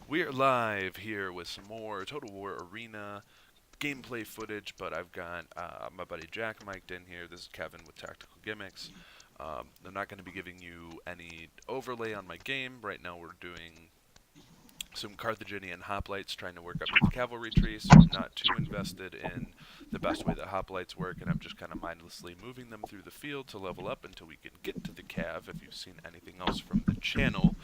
We are live here with some more Total War Arena gameplay footage, but I've got my buddy Jack mic'd in here. This is Kevin with Tactical Gimmicks. I'm not going to be giving you any overlay on my game. Right now we're doing some Carthaginian hoplites trying to work up to the cavalry tree, so I'm not too invested in the best way that hoplites work, and I'm just kind of mindlessly moving them through the field to level up until we can get to the cav. If you've seen anything else from the channel,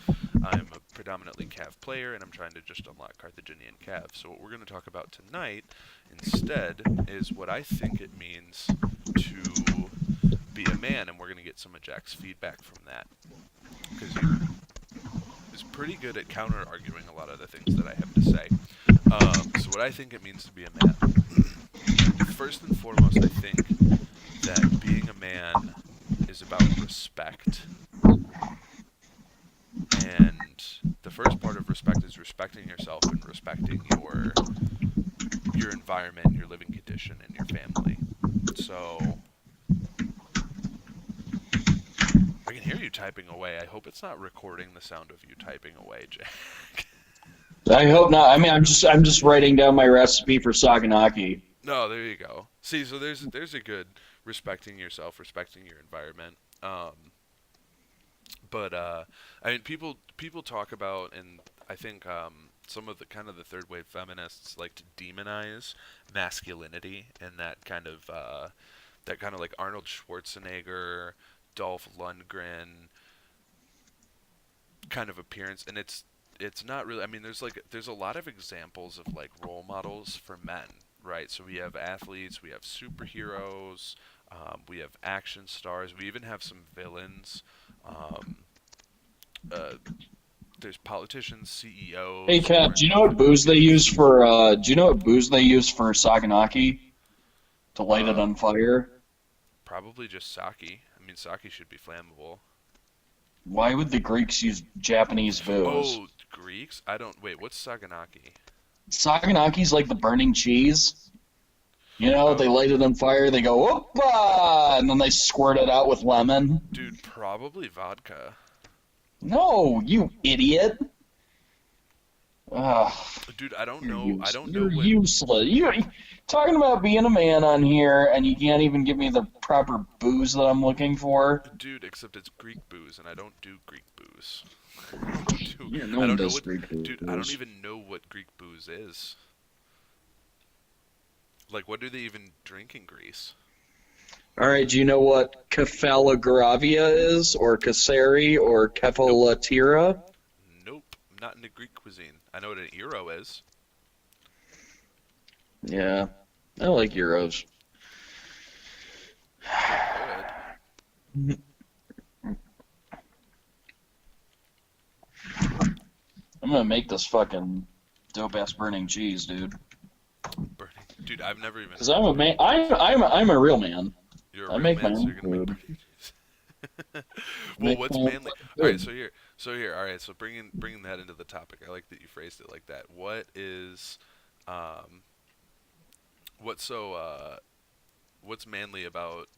I'm a predominantly cav player, and I'm trying to just unlock Carthaginian cav. So what we're going to talk about tonight instead is what I think it means to be a man, and we're going to get some of Jack's feedback from that, because is pretty good at counter-arguing a lot of the things that I have to say. So what I think it means to be a man. First and foremost, I think that being a man is about respect. And the first part of respect is respecting yourself and respecting your environment, your living condition, and your family. So I can hear you typing away. I hope it's not recording the sound of you typing away, Jack. I hope not. I mean, I'm just writing down my recipe for saganaki. No, there you go. See, so there's a good respecting yourself, respecting your environment. But I mean, people talk about, and I think some of the kind of the third wave feminists like to demonize masculinity and that kind of like Arnold Schwarzenegger, Dolph Lundgren kind of appearance, and it's not really. I mean, there's a lot of examples of like role models for men, right? So we have athletes, we have superheroes, we have action stars, we even have some villains. Um, uh, there's politicians, Hey, CEOs, Kev, do you know what booze they use for? Do you know what booze they use for saganaki to light it uh, on fire? probably just sake. I mean, sake should be flammable. Why would the Greeks use Japanese booze? Oh, Greeks? I don't. Wait, what's saganaki? Saganaki's like the burning cheese. You know, they Oh, light it on fire. They go, "Oppa!" and then they squirt it out with lemon. dude, probably vodka. No, you idiot! Ugh. Dude, I don't You're know. I use don't know you're what. useless. You're talking about being a man on here, and you can't even give me the proper booze that I'm looking for. Dude, except it's Greek booze, and I don't do Greek booze. I don't do. Yeah, no I one don't know does what. Greek Dude, I don't booze. even know what Greek booze is. Like, what do they even drink in Greece? All right, do you know what kefalogaravia is, or kaseri, or Nope. kefalatira? Nope. I'm not into Greek cuisine. I know what an gyro is. Yeah, I like euros. They're good. I'm gonna make this fucking dope ass burning cheese, dude. Burning. Dude, I've never even Cause heard I'm of a burning man. cheese. I'm a real man. You're a I real make my man, so own you're gonna make food. burning cheese. I Well, make what's my own manly? fucking All right, food. all right. So bringing that into the topic. I like that you phrased it like that. Um, what's so what's manly about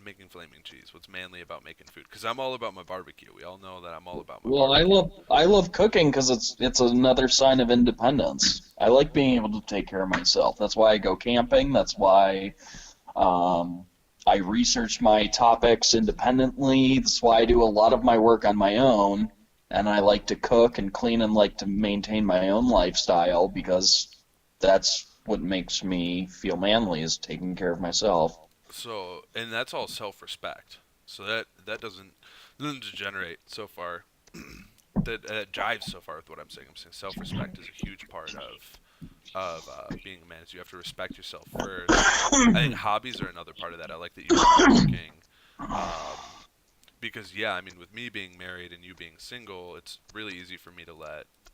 making flaming cheese? What's manly about making food? Because I'm all about my barbecue. We all know that I'm all about my Well, barbecue. I love cooking because it's another sign of independence. I like being able to take care of myself. That's why I go camping. That's why um, I research my topics independently. That's why I do a lot of my work on my own. And I like to cook and clean and like to maintain my own lifestyle because that's what makes me feel manly is taking care of myself. So, and that's all self-respect. So that doesn't degenerate so far. That jives so far with what I'm saying. I'm saying self-respect is a huge part of being a man. Is you have to respect yourself first. I think hobbies are another part of that. I like that you mentioned cooking, um, because yeah, I mean, with me being married and you being single, it's really easy for me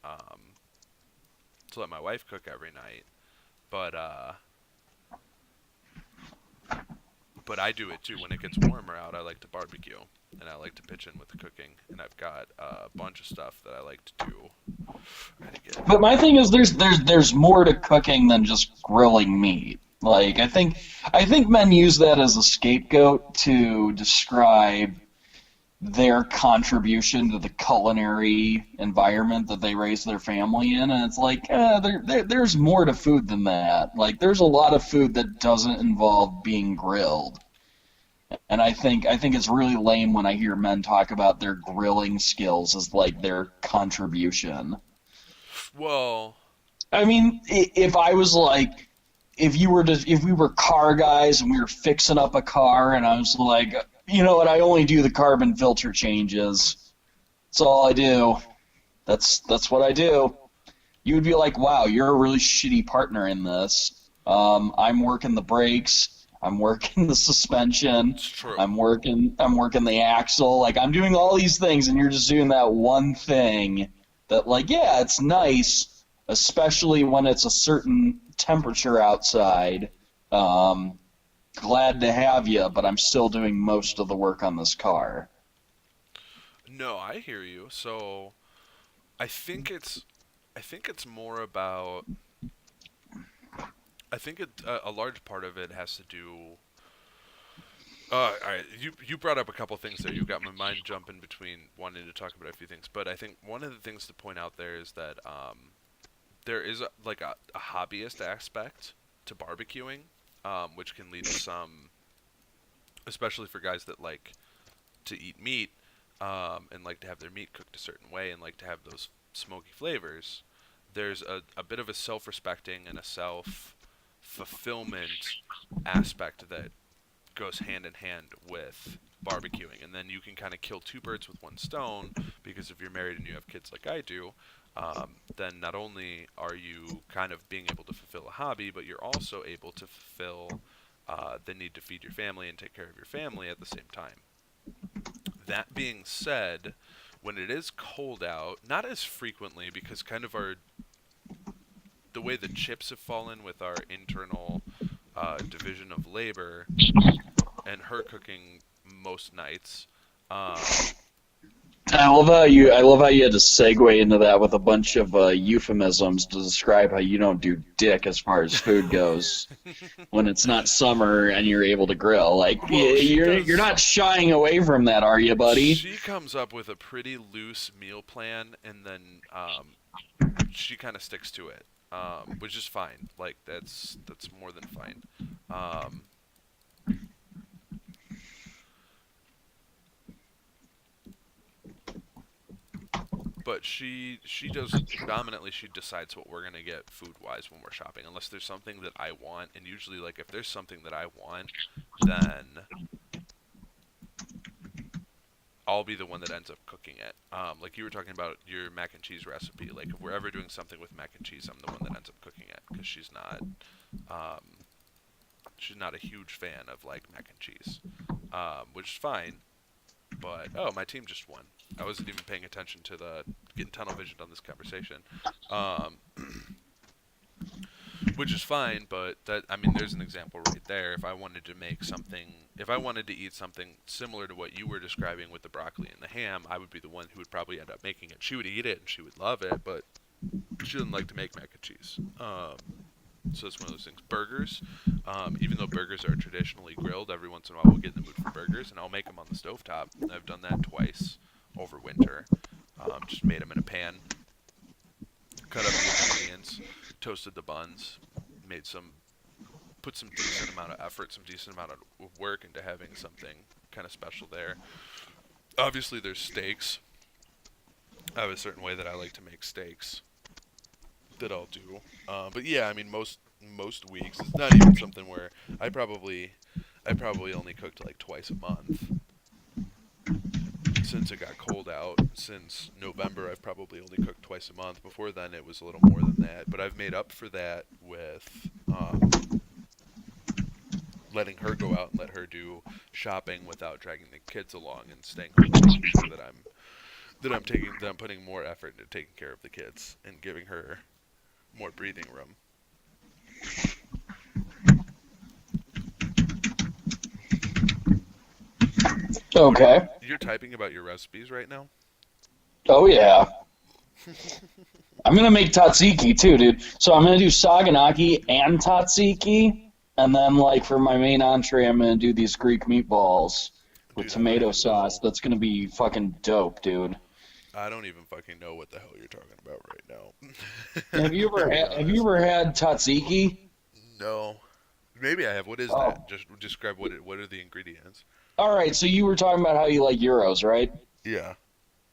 um, to let my wife cook every night. But but I do it too. When it gets warmer out, I like to barbecue and I like to pitch in with the cooking. And I've got a bunch of stuff that I like to do. I gotta get. But my thing is, there's more to cooking than just grilling meat. Like I think, men use that as a scapegoat to describe, you know, the things that they do. Like, I think men use that as a scapegoat to describe, you know, the things that they do. Like, I think men use that as a scapegoat to describe, you know, the things that they do. Like, I think men use that as a scapegoat to describe, you know, the things that they do. Like, I think men use that as a scapegoat to describe, their contribution to the culinary environment that they raise their family in, and it's like there's more to food than that. Like there's a lot of food that doesn't involve being grilled, and I think it's really lame when I hear men talk about their grilling skills as like their contribution. Well, I mean, if I was like, if we were car guys and we were fixing up a car, and I was like, you know what, I only do the carbon filter changes. That's all I do. That's what I do. You would be like, wow, you're a really shitty partner in this. I'm working the brakes. I'm working the suspension. it's true. I'm working the axle. Like I'm doing all these things, and you're just doing that one thing. That like, yeah, it's nice, especially when it's a certain temperature outside. Um, Glad to have you, but I'm still doing most of the work on this car. No, I hear you. So I think it's I think it's more about I think a large part of it has to do. All right, you brought up a couple things there. You got my mind jumping between wanting to talk about a few things, but I think one of the things to point out there is that there is a hobbyist aspect to barbecuing, which can lead to some, especially for guys that like to eat meat, and like to have their meat cooked a certain way and like to have those smoky flavors. There's a bit of a self-respecting and a self-fulfillment aspect that goes hand in hand with barbecuing, and then you can kind of kill two birds with one stone because if you're married and you have kids like I do, then not only are you kind of being able to fulfill a hobby, but you're also able to fulfill the need to feed your family and take care of your family at the same time. That being said, when it is cold out, not as frequently because kind of our the way the chips have fallen with our internal division of labor and her cooking most nights. Um, I love how you had to segue into that with a bunch of euphemisms to describe how you don't do dick as far as food goes when it's not summer and you're able to grill. Like well, she you're does. not shying away from that, are you, buddy? She comes up with a pretty loose meal plan, and then she kind of sticks to it, which is fine. Like that's more than fine. Um, but she does predominantly she decides what we're gonna get food wise when we're shopping, unless there's something that I want, and usually like if there's something that I want, then I'll be the one that ends up cooking it. Like you were talking about your mac and cheese recipe. Like if we're ever doing something with mac and cheese, I'm the one that ends up cooking it because um, she's not a huge fan of like mac and cheese, which is fine. But oh, my team just won. I wasn't even paying attention to the getting tunnel visioned on this conversation, um, which is fine. But that I mean, there's an example right there. If I wanted to make something, if I wanted to eat something similar to what you were describing with the broccoli and the ham, I would be the one who would probably end up making it. She would eat it and she would love it, but she doesn't like to make mac and cheese. So it's one of those things. Burgers, even though burgers are traditionally grilled, every once in a while we'll get in the mood for burgers, and I'll make them on the stovetop. I've done that twice over winter. Just made them in a pan, cut up the ingredients, toasted the buns, made some, put some decent amount of effort, some decent amount of work into having something kind of special there. Obviously, there's steaks. I have a certain way that I like to make steaks that I'll do. But yeah, I mean most weeks it's not even something where I probably only cooked like twice a month since it got cold out. Since November, I've probably only cooked twice a month. Before then, it was a little more than that. But I've made up for that with letting her go out and let her do shopping without dragging the kids along and staying home and making sure that I'm putting more effort into taking care of the kids and giving her more breathing room. Okay. You're typing about your recipes right now? Oh yeah. I'm gonna make tzatziki too, dude. So I'm gonna do saganaki and tzatziki, and then like for my main entree, I'm gonna do these Greek meatballs, with Dude, I don't tomato even sauce. know. That's gonna be fucking dope, dude. I don't even fucking know what the hell you're talking about right Have now. you I'm ever gonna be have you honest. ever had tzatziki? No. Maybe I have. What is that? Oh, Just describe what are the ingredients? all right. So you were talking about how you like gyros, right? Yeah.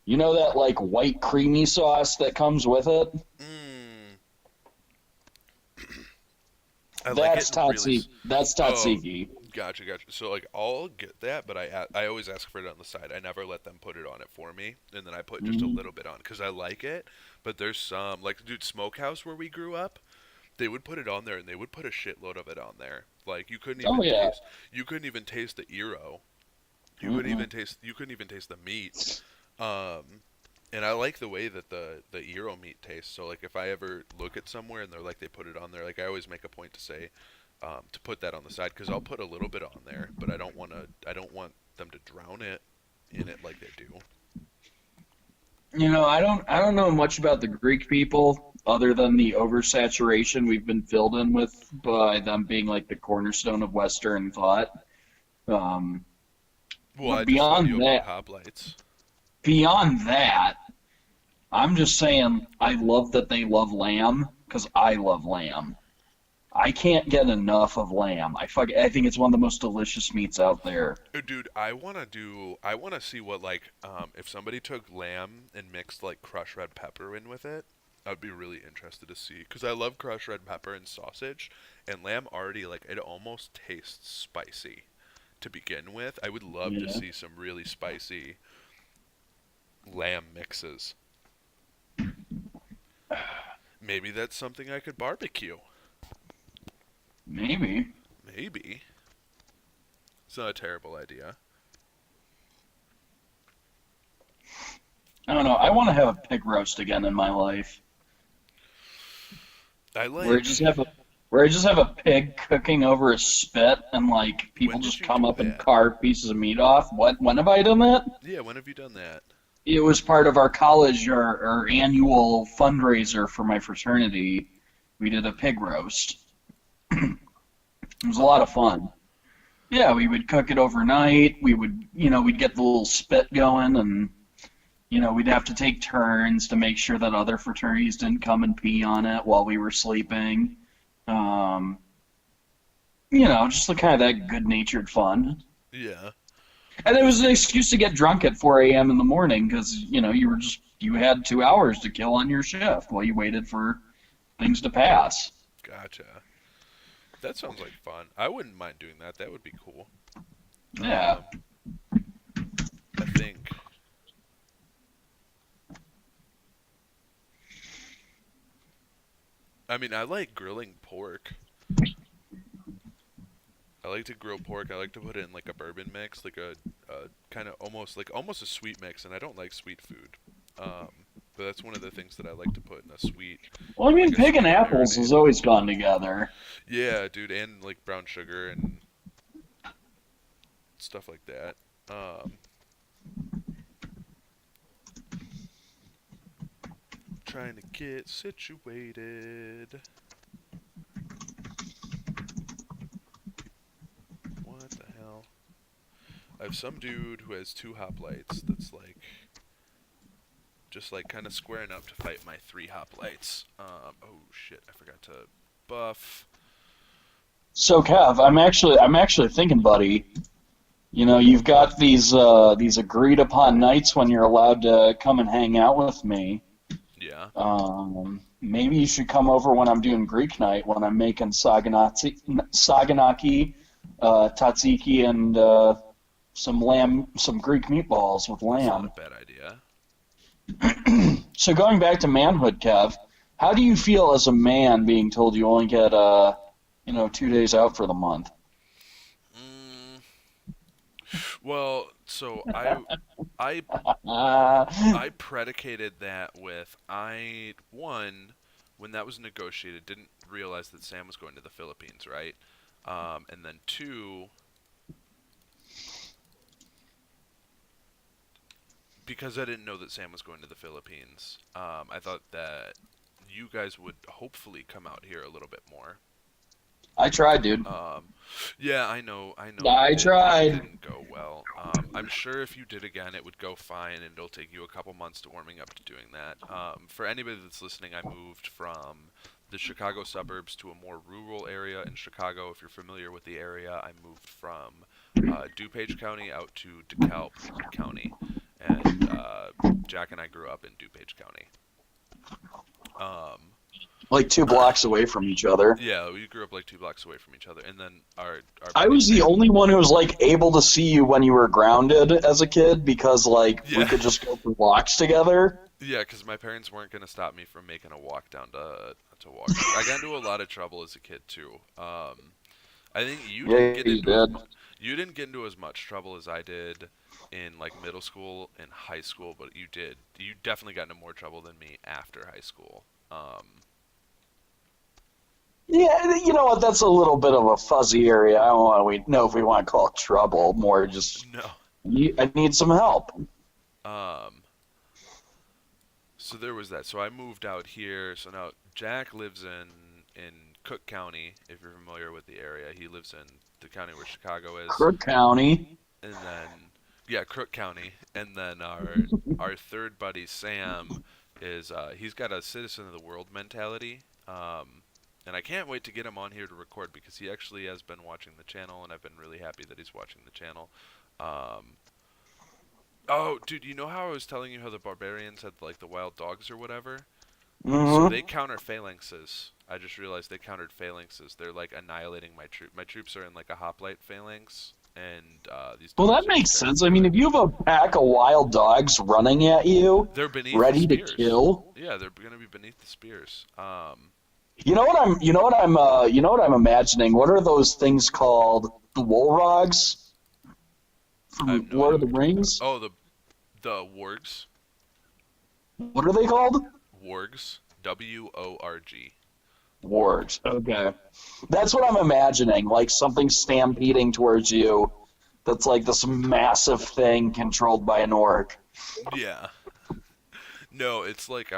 You know that like white creamy sauce that comes with it? Mmm. I like it That's really. tatsiki. That's Oh, tatsiki. gotcha. So like, I'll get that, but I always ask for it on the side. I never let them put it on it for me, and then I put just a Hmm. little bit on because I like it. But there's some like, dude, Smokehouse where we grew up, they would put it on there, and they would put a shitload of it on there. Like Oh yeah. you couldn't even taste the gyro. Mm-mm. You couldn't even taste the meat. Um, and I like the way that the gyro meat tastes. So like if I ever look at somewhere and they're like they put it on there, like I always make a point to say to put that on the side because I'll put a little bit on there, but I don't want them to drown it in it like they do. I don't know much about the Greek people other than the oversaturation we've been filled in with by them being like the cornerstone of Western thought. Um, Well, but I just told you beyond about that, hoplites. beyond that, I'm just saying I love that they love lamb because I love lamb. I can't get enough of lamb. I think it's one of the most delicious meats out there. Dude, I want to see what like if somebody took lamb and mixed like crushed red pepper in with it. I'd be really interested to see because I love crushed red pepper and sausage, and lamb already like it almost tastes spicy to begin with. I would love to Yeah, see some really spicy lamb mixes. Maybe that's something I could barbecue. maybe. Maybe. It's not a terrible idea. I don't know. I want to have a pig roast again in my life. I Where I like. just have a where I just have a pig cooking over a spit and like people When did just you come do up and that? carve pieces of meat off. When have I done that? Yeah, when have you done that? It was part of our college or annual fundraiser for my fraternity. We did a pig roast. It was a lot Oh, of fun. Yeah, we would cook it overnight. We'd get the little spit going and we'd have to take turns to make sure that other fraternities didn't come and pee on it while we were sleeping. Um, just the kind of that good-natured fun. yeah. And it Cause was an excuse to get drunk at 4 a.m. in the morning because, you had 2 hours to kill on your shift while you waited for things to pass. gotcha. That sounds like fun. I wouldn't mind doing that. That would be cool. Yeah. Um, I think. I mean, I like grilling pork. I like to grill pork. I like to put it in like a bourbon mix, like a kind of almost a sweet mix, and I don't like sweet food. But that's one of the things that I like to put in a sweet, Well, I in like mean, a pig and sweet apples has marinade. always gone together. Yeah, dude, and like brown sugar and stuff like that. Um, trying to get situated. What the hell? I have some dude who has two hoplites that's like just like kind of squaring up to fight my three hoplites. Oh shit, I forgot to buff. So, Kev, I'm actually thinking, buddy. You've got these agreed upon nights when you're allowed to come and hang out with me. Yeah. Maybe you should come over when I'm doing Greek night when I'm making saganaki, tzatziki, and some Greek meatballs with That's not a lamb. bad idea. So going back to manhood, Kev, how do you feel as a man being told you only get 2 days out for the month? Mm, well, I Uh, I predicated that with I one when that was negotiated didn't realize that Sam was going to the Philippines, right? And then two, because I didn't know that Sam was going to the Philippines, I thought that you guys would hopefully come out here a little bit more. I tried, dude. Um, yeah, I know you I did, and it tried. didn't go well. I'm sure if you did again, it would go fine, and it'll take you a couple months to warming up to doing that. For anybody that's listening, I moved from the Chicago suburbs to a more rural area in Chicago. If you're familiar with the area, I moved from DuPage County out to DeKalb County, and Jack and I grew up in DuPage County. Um, Like 2 blocks away from each other. yeah, we grew up like 2 blocks away from each other, and then our I buddy was the Sam. only one who was like able to see you when you were grounded as a kid because like we Yeah. could just go for walks together. Yeah, because my parents weren't gonna stop me from making a walk down to Walker. I got into a lot of trouble as a kid too. I think Yeah, you did. you didn't get into as much trouble as I did in like middle school and high school, but you definitely got into more trouble than me after high school. Yeah, you know what? That's a little bit of a fuzzy area. I don't want we know if we want to call it trouble. More just No. I need some help. Um, so there was that. So I moved out here. So now Jack lives in Cook County, if you're familiar with the area. He lives in the county where Chicago is. Crook County. And then yeah, Crook County, and then our third buddy Sam is he's got a citizen of the world mentality, and I can't wait to get him on here to record because he actually has been watching the channel, and I've been really happy that he's watching the channel. Um, oh, dude, you know how I was telling you how the barbarians had like the wild dogs or whatever? So they Mm-hmm. counter phalanxes. I just realized they countered phalanxes. They're like annihilating my troop. My troops are in like a hoplite phalanx, and these Well, that dogs are just makes tearing sense. I through mean, it. if you have a pack of wild dogs running at you, They're beneath the ready to spears. kill, Yeah, they're gonna be beneath the spears. you know what I'm imagining. What are those things called? The Woolrogs I from have no Lord idea of what the you're talking about. Rings. Oh, the wargs, What are they called? wargs, WORG. Wargs. Okay. That's what I'm imagining. Like something stampeding towards you. That's like this massive thing controlled by an orc. Yeah. No, it's like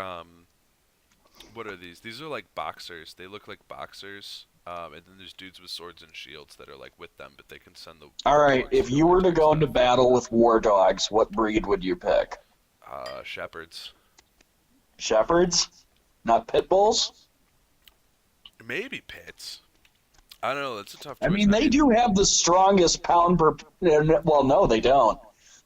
what are these? These are like boxers. They look like boxers. And then there's dudes with swords and shields that are like with them, but they can send All the right. wargs If you forward were to and go into stuff. battle with war dogs, what breed would you pick? Shepherds. Shepherds, not pit bulls. Maybe pits. I don't know. That's a tough I choice. mean, I they mean, do have the strongest pound per. Well, no, they don't.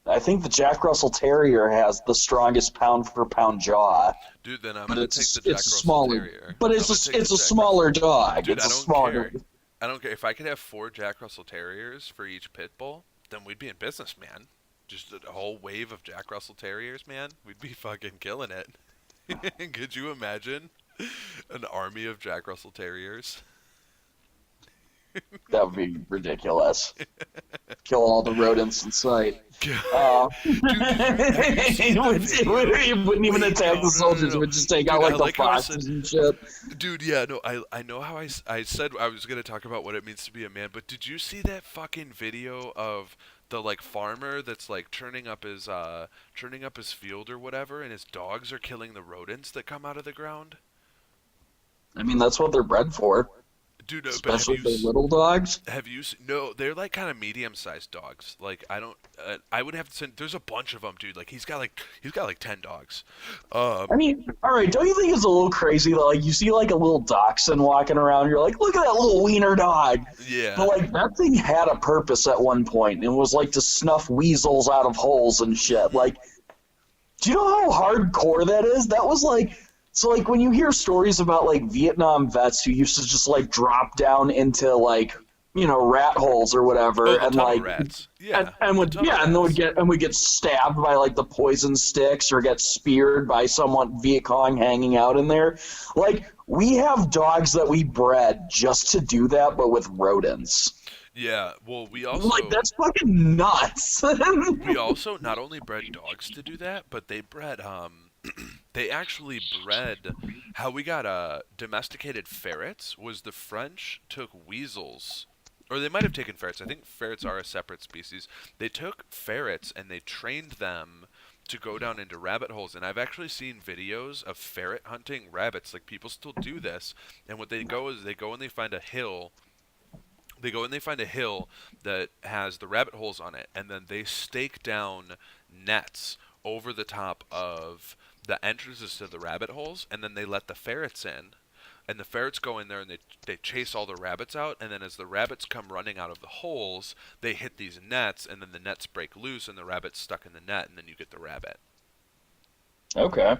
I think the Jack Russell Terrier has the strongest pound per pound jaw, dude, then I'm but gonna take the it's Jack a Russell smaller. Terrier. But I'm gonna take it's the a Jack Russell. smaller dog. Dude, It's I a don't smaller care. dog. I don't care if I could have 4 Jack Russell Terriers for each pit bull. Then we'd be in business, man. Just a whole wave of Jack Russell Terriers, man. We'd be fucking killing it. Could you imagine an army of Jack Russell Terriers? That would be ridiculous. Kill all the rodents in sight. Dude, have you seen the video? It wouldn't even Wait, attack no, the no, no, no, soldiers. It no. would just take out Dude, I like the like how I said, foxes and shit. dude, yeah, no, I know how I said I was gonna talk about what it means to be a man, but did you see that fucking video of the like farmer that's like churning up his field or whatever, and his dogs are killing the rodents that come out of the ground? I mean, that's what they're bred for, Dude, no, but especially if they're little dogs. no, they're like kind of medium-sized dogs. Like I don't, I would have to send. There's a bunch of them, dude. Like he's got like 10 dogs. I mean, all right, don't you think it's a little crazy that like you see like a little dachshund walking around, you're like, look at that little wiener dog. Yeah, But like that thing had a purpose at one point, and it was like to snuff weasels out of holes and shit. Like, do you know how hardcore that is? That was like so like when you hear stories about like Vietnam vets who used to just like drop down into like rat holes or oh, whatever the and tunnel like rats. and, Yeah, and the would tunnel yeah and then rats. would get stabbed by like the poison sticks or get speared by someone Viet Cong hanging out in there. Like we have dogs that we bred just to do that, but with rodents. Yeah, well, Like that's fucking nuts. we also not only bred dogs to do that, but they bred they actually bred how we got domesticated ferrets was the French took weasels, or they might have taken ferrets. I think ferrets are a separate species. They took ferrets and they trained them to go down into rabbit holes, and I've actually seen videos of ferret hunting rabbits. Like people still do this, and what they go is they go and they find a hill They go and they find a hill that has the rabbit holes on it, and then they stake down nets over the top of the entrances to the rabbit holes, and then they let the ferrets in. And the ferrets go in there and they chase all the rabbits out, and then as the rabbits come running out of the holes, they hit these nets, and then the nets break loose, and the rabbit's stuck in the net, and then you get the rabbit. Okay.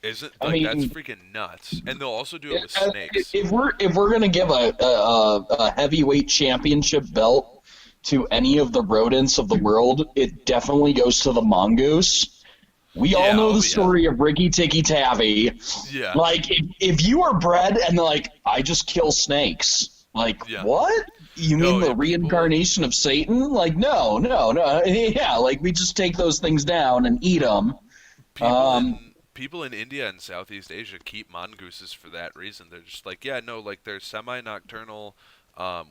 Isn't I like that's mean, freaking nuts? And they'll also do it with yeah, snakes. if we're gonna give a heavyweight championship belt to any of the rodents of the world, it definitely goes to the mongoose. We all Yeah, know the oh yeah. story of Ricky Tikki Tavi. Yeah, Like, if you are bred and like, I just kill snakes. Like, yeah. what? You mean No, the yeah, people reincarnation of Satan? Like, no, no, no. Yeah, like we just take those things down and eat them. people Um, in people in India and Southeast Asia keep mongooses for that reason. They're just like, yeah, no, like they're semi-nocturnal.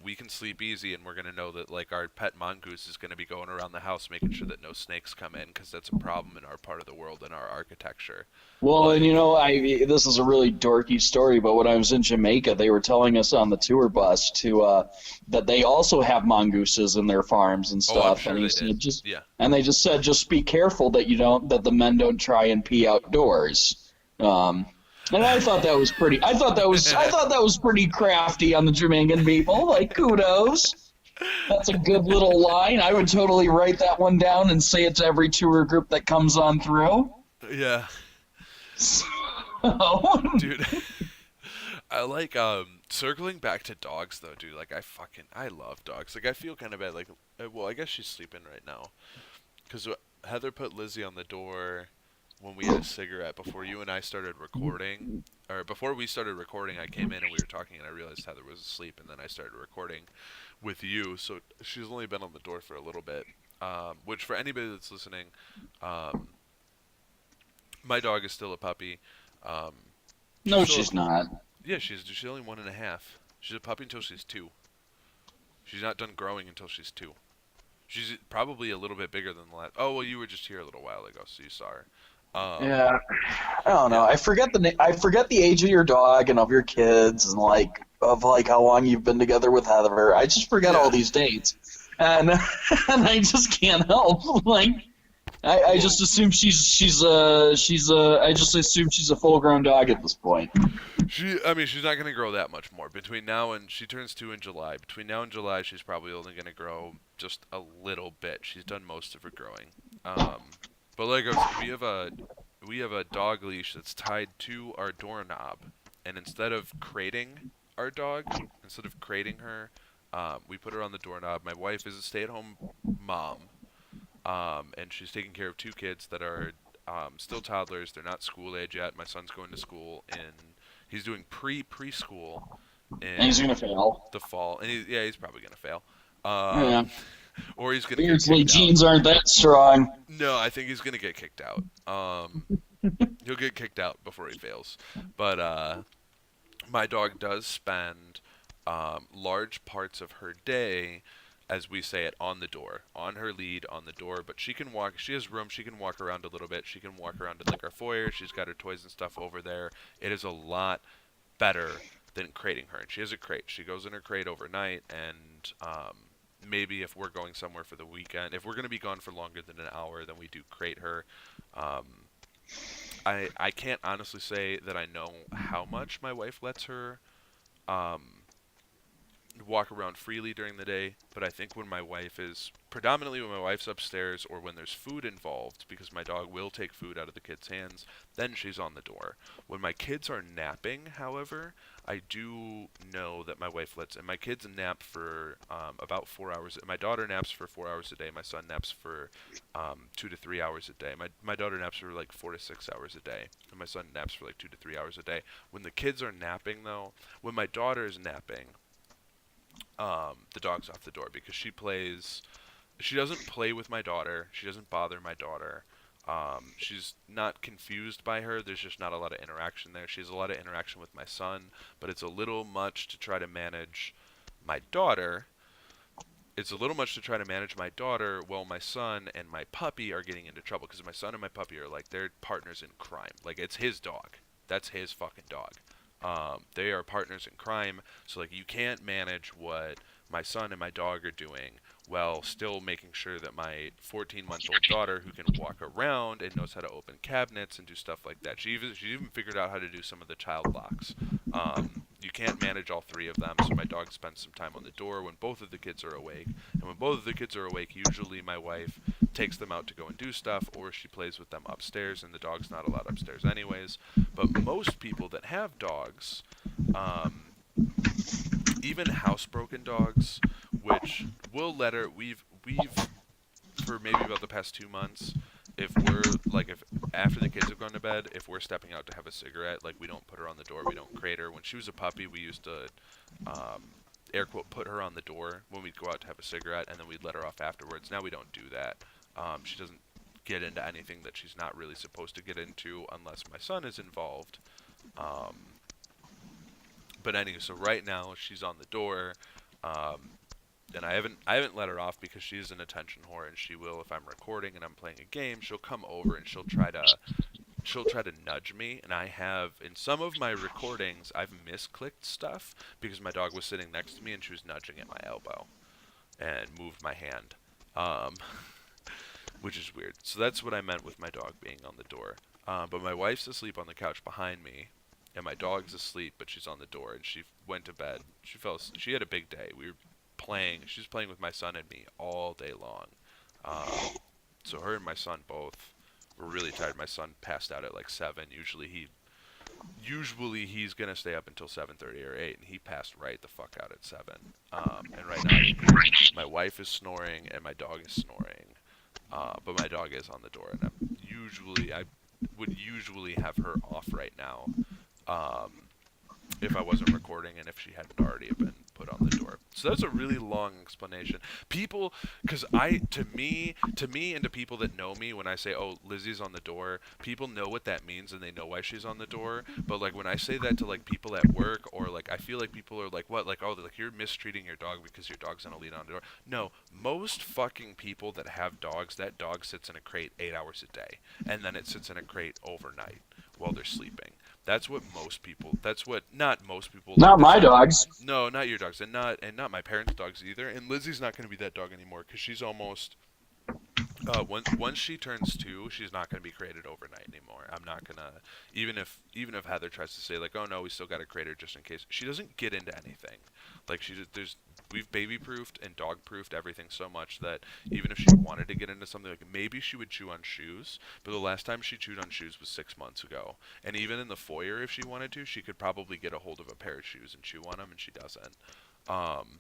We can sleep easy, and we're gonna know that like our pet mongoose is gonna be going around the house making sure that no snakes come in, because that's a problem in our part of the world and our architecture. Well, and Like, this is a really dorky story, but when I was in Jamaica, they were telling us on the tour bus to that they also have mongooses in their farms and oh, I'm stuff, and sure he they did. said Yeah, they just said just be careful that the men don't try and pee outdoors. Um, and I thought that was pretty crafty on the Jamaican people. Like, kudos. That's a good little line. I would totally write that one down and say it to every tour group that comes on through. yeah, So, dude. I like circling back to dogs though, dude. Like I love dogs. Like I feel kind of bad. Like well, I guess she's sleeping right now because Heather put Lizzie on the door when we had a cigarette before you and I started recording, or before we started recording. I came in and we were talking, and I realized Heather was asleep, and then I started recording with you. So she's only been on the door for a little bit. Which for anybody that's listening, um, my dog is still a puppy. Um, she's no, still she's not. Yeah, she's only 1.5. She's a puppy until she's 2. She's not done growing until she's 2. She's probably a little bit bigger than the last. Oh well, you were just here a little while ago, so you saw her. Yeah, I don't know. Yeah, I forget the age of your dog and of your kids and like how long you've been together with Heather. I just forget all yeah. these dates, and and I just can't help. Like I Well, just assume I just assume she's a full grown dog at this point. I mean, she's not gonna grow that much more between now and she turns 2 in July. Between now and July, she's probably only gonna grow just a little bit. She's done most of her growing. But like I was, we have a dog leash that's tied to our doorknob, and instead of crating her, we put her on the doorknob. My wife is a stay-at-home mom, and she's taking care of 2 kids that are still toddlers. They're not school age yet. My son's going to school in he's doing preschool And he's in gonna fail. the fall, and he's probably gonna fail, Yeah. or he's gonna get Weirdly, kicked out. genes aren't that strong. No, I think he's gonna get kicked out. He'll get kicked out before he fails. But my dog does spend large parts of her day, as we say it, on the door, on her lead, on the door. But she can walk. She has room. She can walk around a little bit. She can walk around in like our foyer. She's got her toys and stuff over there. It is a lot better than crating her. And she has a crate. She goes in her crate overnight, and maybe if we're going somewhere for the weekend, if we're going to be gone for longer than an hour, then we do crate her. Um, I can't honestly say that I know how much my wife lets her um, walk around freely during the day, but I think predominantly when my wife's upstairs or when there's food involved, because my dog will take food out of the kids' hands, then she's on the door. When my kids are napping, however, I do know that my wife and my kids nap for about 4 hours. My daughter naps for 4 hours a day. My son naps for 2 to 3 hours a day. My daughter naps for like 4 to 6 hours a day, and my son naps for like 2 to 3 hours a day. When the kids are napping, though, when my daughter is napping, the dog's off the door because she plays. She doesn't play with my daughter. She doesn't bother my daughter. She's not confused by her. There's just not a lot of interaction there. She has a lot of interaction with my son, but it's a little much to try to manage my daughter. It's a little much to try to manage my daughter while my son and my puppy are getting into trouble, because my son and my puppy are like they're partners in crime. Like it's his dog. That's his fucking dog. They are partners in crime. So like you can't manage what my son and my dog are doing, while still making sure that my 14-month-old daughter, who can walk around and knows how to open cabinets and do stuff like that, she even figured out how to do some of the child locks. You can't manage all three of them, so my dog spends some time on the door when both of the kids are awake. And when both of the kids are awake, usually my wife takes them out to go and do stuff, or she plays with them upstairs, and the dog's not allowed upstairs anyways. But most people that have dogs, um, even housebroken dogs, which will let her, we've for maybe about the past 2 months, if we're like, if after the kids have gone to bed, if we're stepping out to have a cigarette, like we don't put her on the door, we don't crate her. When she was a puppy, we used to um, air quote put her on the door when we'd go out to have a cigarette, and then we'd let her off afterwards. Now we don't do that. She doesn't get into anything that she's not really supposed to get into unless my son is involved. Um, but anyway, so right now she's on the door. Um, and I haven't let her off because she's an attention whore, and she will, if I'm recording and I'm playing a game, she'll come over and she'll try to nudge me. And I have, in some of my recordings, I've misclicked stuff because my dog was sitting next to me and she was nudging at my elbow and moved my hand, um, which is weird. So that's what I meant with my dog being on the door. But my wife's asleep on the couch behind me, and my dog's asleep, but she's on the door, and she went to bed. She had a big day. She was playing with my son and me all day long. So her and my son both were really tired. My son passed out at like 7. Usually he's gonna stay up until 7:30 or 8, and he passed right the fuck out at 7. And right now my wife is snoring and my dog is snoring. But my dog is on the door, and I would usually have her off right now. Um, if I wasn't recording and if she hadn't already been put on the door. So that's a really long explanation. People, because to me and to people that know me, when I say, oh, Lizzie's on the door, people know what that means and they know why she's on the door. But like when I say that to like people at work, or like I feel like people are like, what? Like, oh, like you're mistreating your dog because your dog's on a lead on the door. No, most fucking people that have dogs, that dog sits in a crate 8 hours a day. And then it sits in a crate overnight while they're sleeping. That's what most people. That's what not most people like. Not That's my not. dogs. No, not your dogs, and not my parents' dogs either. And Lizzie's not going to be that dog anymore because she's almost. Once she turns 2, she's not going to be crated overnight anymore. I'm not gonna. Even if Heather tries to say like, oh no, we still got to crate her just in case. She doesn't get into anything. Like we've baby proofed and dog proofed everything so much that even if she wanted to get into something, like maybe she would chew on shoes, but the last time she chewed on shoes was 6 months ago. And even in the foyer, if she wanted to, she could probably get a hold of a pair of shoes and chew on them, and she doesn't. Um,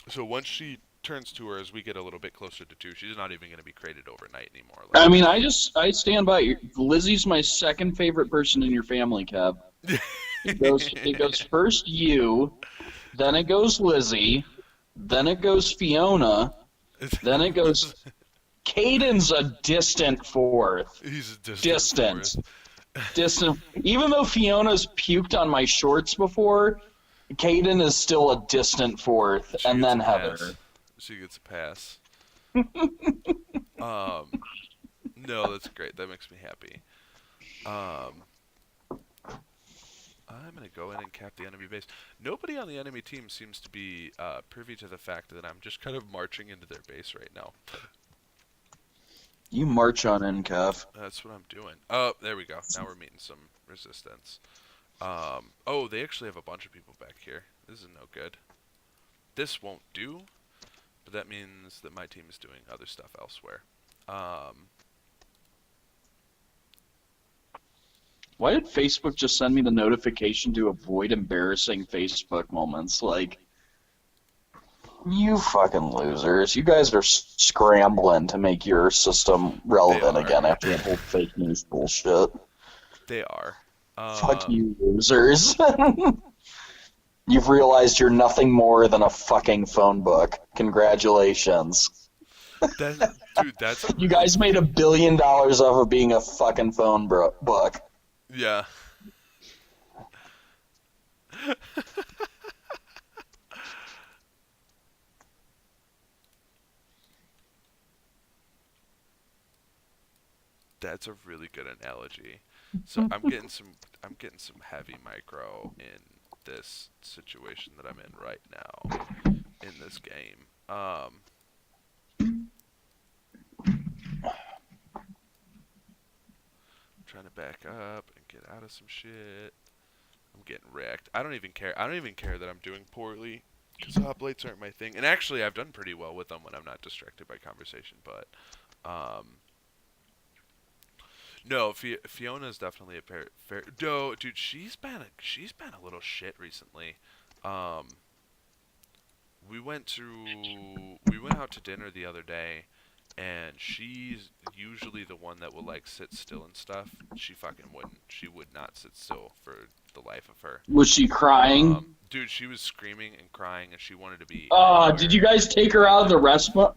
so once she turns 2, or as we get a little bit closer to 2, she's not even going to be crated overnight anymore. Like, I mean, I stand by you. Lizzie's my second favorite person in your family, Kev. It goes first you, then it goes Lizzie, then it goes Fiona, then it goes Caden's a distant fourth. He's a Distant. fourth. Distant. Even though Fiona's puked on my shorts before, Caden is still a distant fourth, She and gets then a Heather. pass. She gets a pass. Um, no, that's great. That makes me happy. Um, I'm gonna go in and cap the enemy base. Nobody on the enemy team seems to be privy to the fact that I'm just kind of marching into their base right now. You march on in, Kev. That's what I'm doing. Oh, there we go. Now we're meeting some resistance. Oh, they actually have a bunch of people back here. This is no good. This won't do, but that means that my team is doing other stuff elsewhere. Why did Facebook just send me the notification to avoid embarrassing Facebook moments? Like, you fucking losers. You guys are scrambling to make your system relevant They are. again after that whole fake news bullshit. They are. Fuck you, losers. You've realized you're nothing more than a fucking phone book. Congratulations. Dude, that's a You guys made $1 billion off of being a fucking phone book. Yeah. That's a really good analogy. So I'm getting some heavy micro in this situation that I'm in right now. in this game. Trying to back up and get out of some shit. I'm getting wrecked. I don't even care. I don't even care that I'm doing poorly because hoplites aren't my thing. And actually, I've done pretty well with them when I'm not distracted by conversation. But no, Fiona's definitely a fair. No, dude, she's been a little shit recently. Um, we went out to dinner the other day, and she's usually the one that will like sit still and stuff. She fucking wouldn't. She would not sit still for the life of her. Was she crying? Dude, she was screaming and crying, and she wanted to be anywhere Did you guys take her out of the restaurant?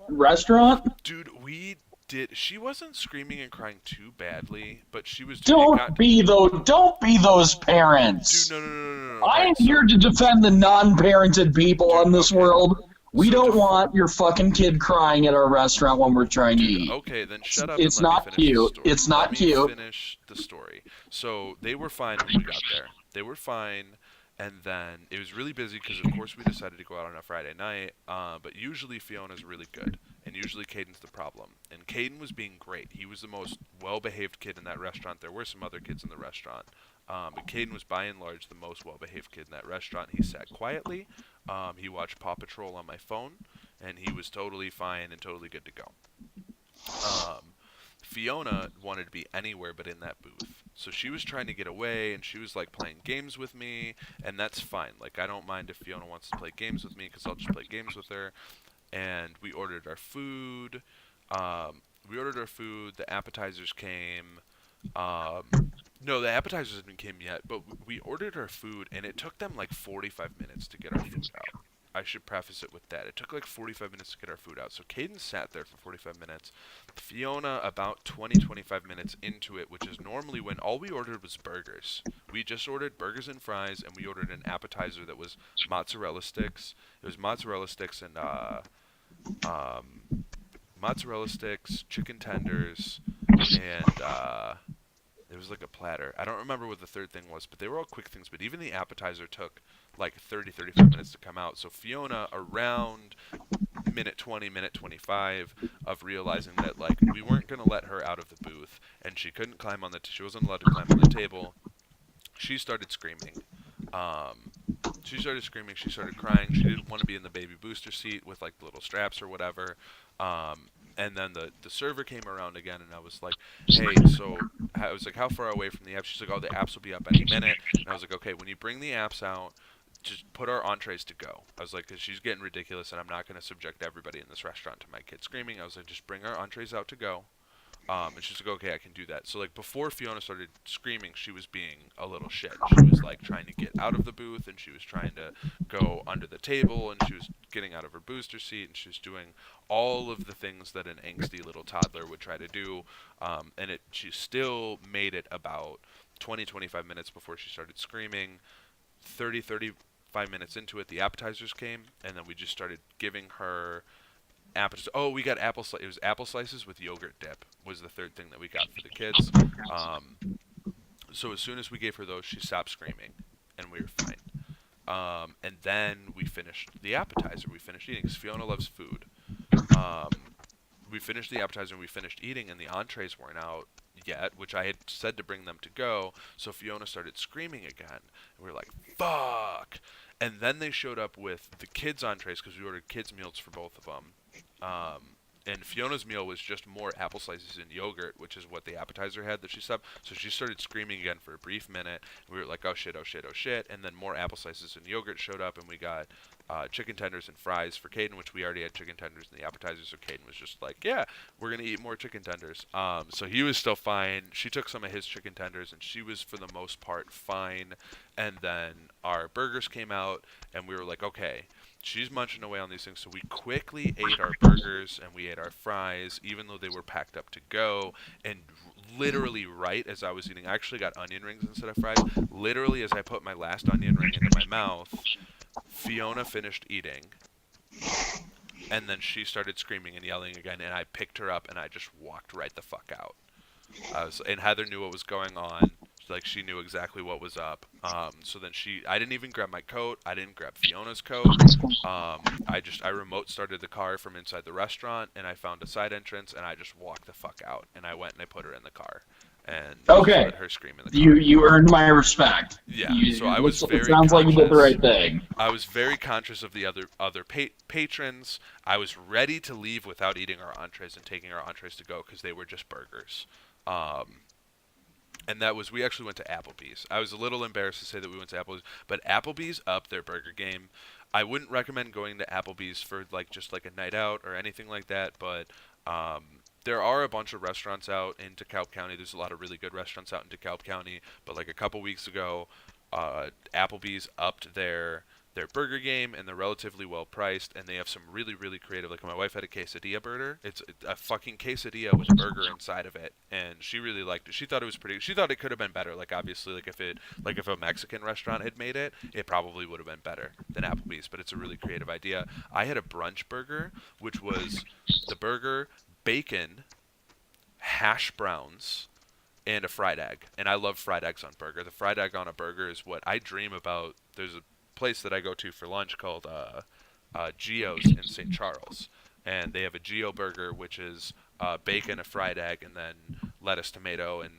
Dude, we did. She wasn't screaming and crying too badly, but she was. It Don't got. be those. Don't be those Dude, parents. no, no, no, no, no, no. All I am right, here to defend the non-parented people dude, on this okay. world. We So, don't want your fucking kid crying at our restaurant when we're trying to dude, eat. okay, then shut up and It's let me not finish the cute. story. It's Let not me cute. finish the story. So they were fine when we got there. They were fine, and then it was really busy because, of course, we decided to go out on a Friday night. But usually Fiona's really good, and usually Caden's the problem. And Caden was being great. He was the most well-behaved kid in that restaurant. There were some other kids in the restaurant, but Caden was by and large the most well-behaved kid in that restaurant. He sat quietly. He watched Paw Patrol on my phone, and he was totally fine and totally good to go. Um, Fiona wanted to be anywhere but in that booth. So she was trying to get away and she was like playing games with me, and that's fine. Like, I don't mind if Fiona wants to play games with me because I'll just play games with her. And we ordered our food. The appetizers came. No, the appetizers hadn't came yet, but we ordered our food, and it took them like 45 minutes to get our food out. I should preface it with that. It took like 45 minutes to get our food out. So Caden sat there for 45 minutes. Fiona about 20-25 minutes into it, which is normally when all we ordered was burgers. We just ordered burgers and fries, and we ordered an appetizer that was mozzarella sticks. It was mozzarella sticks and um, mozzarella sticks, chicken tenders, and it was like a platter. I don't remember what the third thing was, but they were all quick things. But even the appetizer took like 30-35 minutes to come out. So Fiona, around minute 20, minute 25 of realizing that like we weren't going to let her out of the booth, and she couldn't climb on she wasn't allowed to climb on the table. She started screaming. Um, she started screaming. She started crying. She didn't want to be in the baby booster seat with like the little straps or whatever. And then the server came around again, and I was like, "Hey, so I was like, how far away from the apps?" She's like, "Oh, the apps will be up any minute." And I was like, "Okay, when you bring the apps out, just put our entrees to go." I was like, "'Cause she's getting ridiculous, and I'm not going to subject everybody in this restaurant to my kid screaming." I was like, "Just bring our entrees out to go." And she's like, "Okay, I can do that." So like before Fiona started screaming, she was being a little shit. She was like trying to get out of the booth, and she was trying to go under the table, and she was getting out of her booster seat, and she was doing all of the things that an angsty little toddler would try to do. She still made it about 20-25 minutes before she started screaming. 30-35 minutes into it, the appetizers came, and then we just started giving her appetizers. Oh, we got apple It was apple slices with yogurt dip was the third thing that we got for the kids. Um, so as soon as we gave her those, she stopped screaming, and we were fine. And then we finished the appetizer. We finished eating because Fiona loves food. We finished the appetizer and we finished eating, and the entrees weren't out yet, which I had said to bring them to go. So Fiona started screaming again, and we were like, "Fuck!" And then they showed up with the kids' entrees because we ordered kids' meals for both of them. And Fiona's meal was just more apple slices and yogurt, which is what the appetizer had that she stopped. So she started screaming again for a brief minute. We were like, "Oh shit, oh shit, oh shit!" And then more apple slices and yogurt showed up, and we got chicken tenders and fries for Caden, which we already had chicken tenders in the appetizer. So Caden was just like, "Yeah, we're gonna eat more chicken tenders." So he was still fine. She took some of his chicken tenders, and she was for the most part fine. And then our burgers came out, and we were like, "Okay." She's munching away on these things, so we quickly ate our burgers and we ate our fries, even though they were packed up to go. And literally, right as I was eating, I actually got onion rings instead of fries. Literally, as I put my last onion ring into my mouth, Fiona finished eating, and then she started screaming and yelling again. And I picked her up and I just walked right the fuck out. And Heather knew what was going on. She's like she knew exactly what was up. So then I didn't even grab my coat. I didn't grab Fiona's coat. I remote started the car from inside the restaurant, and I found a side entrance, and I just walked the fuck out, and I went and I put her in the car, and just Okay, let her scream in the you car. you earned my respect. Yeah, so You, I was it very sounds like you did the conscious. right thing. I was very conscious of the other patrons. I was ready to leave without eating our entrees and taking our entrees to go because they were just burgers. Um, and that was we actually went to Applebee's. I was a little embarrassed to say that we went to Applebee's, but Applebee's upped their burger game. I wouldn't recommend going to Applebee's for like just like a night out or anything like that, but there are a bunch of restaurants out in DeKalb County. There's a lot of really good restaurants out in DeKalb County, but like a couple weeks ago, Applebee's upped their burger game, and they're relatively well priced, and they have some really creative. Like my wife had a quesadilla burger. It's a fucking quesadilla with a burger inside of it, and she really liked it. She thought it was pretty. She thought it could have been better. Like obviously, like if a Mexican restaurant had made it, it probably would have been better than Applebee's. But it's a really creative idea. I had a brunch burger, which was the burger, bacon, hash browns, and a fried egg. And I love fried eggs on burger. The fried egg on a burger is what I dream about. There's a place that I go to for lunch called Gio's in St. Charles, and they have a Gio burger, which is bacon, a fried egg, and then lettuce, tomato, and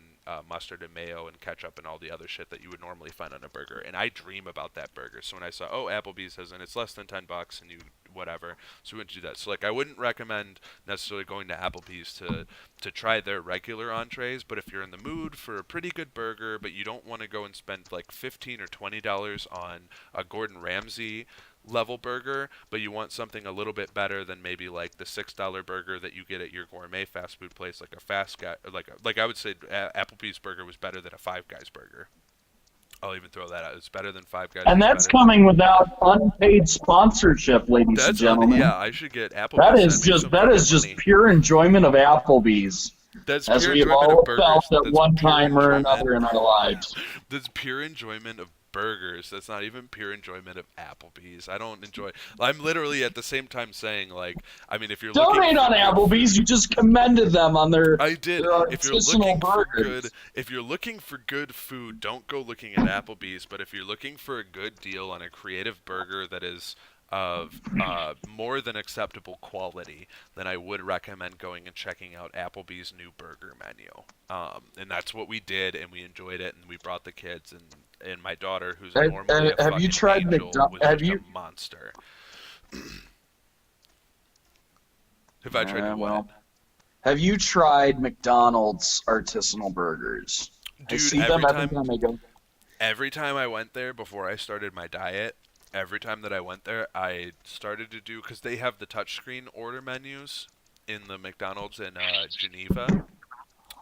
mustard and mayo and ketchup and all the other shit that you would normally find on a burger. And I dream about that burger. So when I saw, oh, Applebee's has, and it's less than $10, and you whatever, so we went to do that. So like I wouldn't recommend necessarily going to Applebee's to try their regular entrees, but if you're in the mood for a pretty good burger, but you don't want to go and spend like $15 or $20 on a Gordon Ramsay level burger, but you want something a little bit better than maybe like the $6 burger that you get at your gourmet fast food place, like a fast guy, like I would say Applebee's burger was better than a Five Guys burger. I'll even throw that out. It's better than Five Guys. And It's that's better than. coming without unpaid sponsorship, ladies and Yeah, gentlemen. I should get Applebee's send me some That fucking is just money. pure enjoyment of Applebee's, That's as pure we have enjoyment of all felt burgers. at That's one pure time or enjoyment. another in our lives. That's pure enjoyment of burgers. That's not even pure enjoyment of Applebee's. I don't enjoy. I'm literally at the same time saying like, I mean, if you're looking Donate for on good Applebee's. You just commended them on I did. their artisanal burgers. If you're looking for good food, don't go looking at Applebee's. But if you're looking for a good deal on a creative burger that is of more than acceptable quality, then I would recommend going and checking out Applebee's new burger menu. And that's what we did, and we enjoyed it, and we brought the kids, and my daughter, who's normally a Have you fucking tried angel, was Have just you? a monster. Have I tried to what? Well, have you tried McDonald's artisanal burgers? I Dude, see them every time I go. every time I went there before I started my diet, every time that I went there, I started to do because they have the touchscreen order menus in the McDonald's in Geneva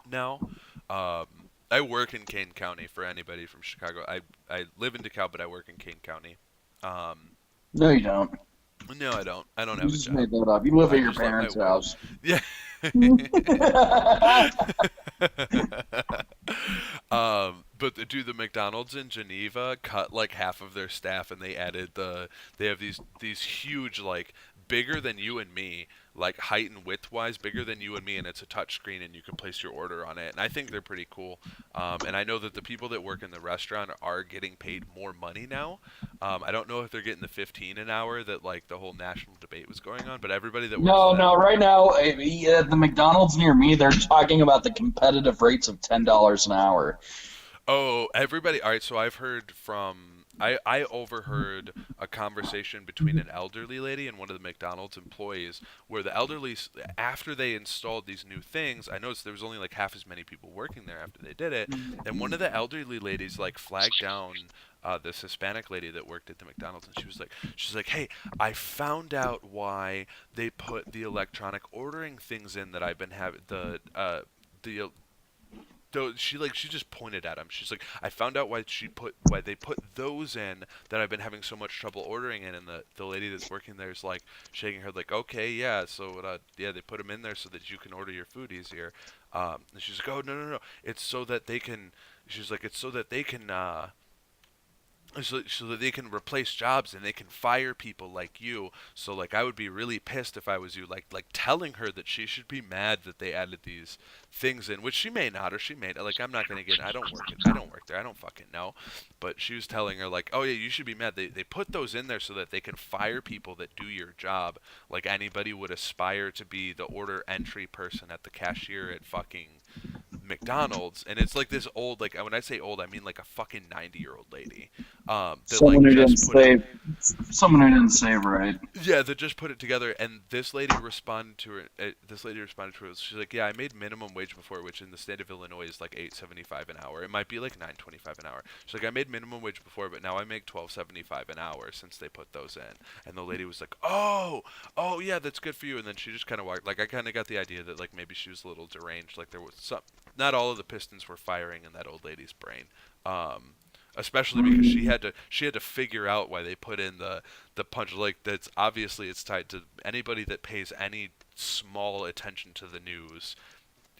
now. I work in Kane County for anybody from Chicago. I live in DeKalb, but I work in Kane County. Um, No, you don't. no, I don't. I don't You have a just job. made that up. You live I at your just love my parents' work. house. Yeah. But the McDonald's in Geneva cut like half of their staff, and they have these huge like bigger than you and me, like height and width wise, bigger than you and me, and it's a touch screen, and you can place your order on it. And I think they're pretty cool. And I know that the people that work in the restaurant are getting paid more money now. I don't know if they're getting the 15 an hour that like the whole national debate was going on, but everybody that works No, for that. no. Right now, at the McDonald's near me, they're talking about the competitive rates of $10 an hour. Oh, everybody. All right, so I've heard from. I overheard a conversation between an elderly lady and one of the McDonald's employees where the elderly, after they installed these new things, I noticed there was only like half as many people working there after they did it. And one of the elderly ladies like flagged down this Hispanic lady that worked at the McDonald's, and she's like, hey, I found out why they put the electronic ordering things in that I've been having the though she just pointed at him. She's like, I found out why they put those in that I've been having so much trouble ordering in, and the lady that's working there is like shaking her like, okay, yeah, so yeah, they put them in there so that you can order your food easier. And she's like, oh no, it's so that they can. She's like, it's so that they can so that they can replace jobs and they can fire people like you. So like I would be really pissed if I was you, like telling her that she should be mad that they added these things in, which she may not, or she may, like I'm not gonna get. I don't work there. I don't fucking know. But she was telling her like, oh yeah, you should be mad. They put those in there so that they can fire people that do your job. Like anybody would aspire to be the order entry person at the cashier at fucking McDonald's, and it's like this old, like when I say old, I mean like a fucking 90-year-old lady, that Someone like who didn't just put it, save. Someone who didn't save right. yeah, that just put it together. And this lady responded to her. This lady responded to her. She's like, yeah, I made minimum wage before, which in the state of Illinois is like 8.75 an hour. It might be like 9.25 an hour. She's like, I made minimum wage before, but now I make 12.75 an hour since they put those in. And the lady was like, oh yeah, that's good for you. And then she just kind of walked. Like I kind of got the idea that like maybe she was a little deranged. Like there was some. Not all of the pistons were firing in that old lady's brain. Especially because she had to figure out why they put in the punch, like that's obviously it's tied to anybody that pays any small attention to the news,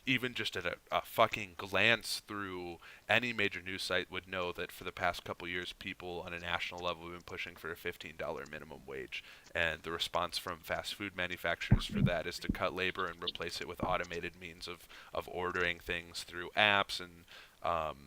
even just at a fucking glance through any major news site would know that for the past couple years people on a national level have been pushing for a $15 minimum wage, and the response from fast food manufacturers for that is to cut labor and replace it with automated means of ordering things through apps um,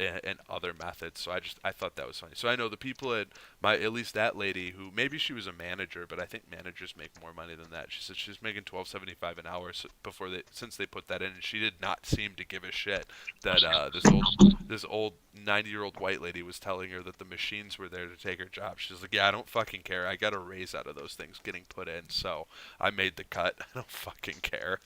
and other methods. So I thought that was funny. So I know the people at least that lady who maybe she was a manager, but I think managers make more money than that. She said she was making 12.75 an hour before since they put that in, and she did not seem to give a shit that this old 90-year-old white lady was telling her that the machines were there to take her job. She's like, yeah, I don't fucking care. I got a raise out of those things getting put in, so I made the cut. I don't fucking care.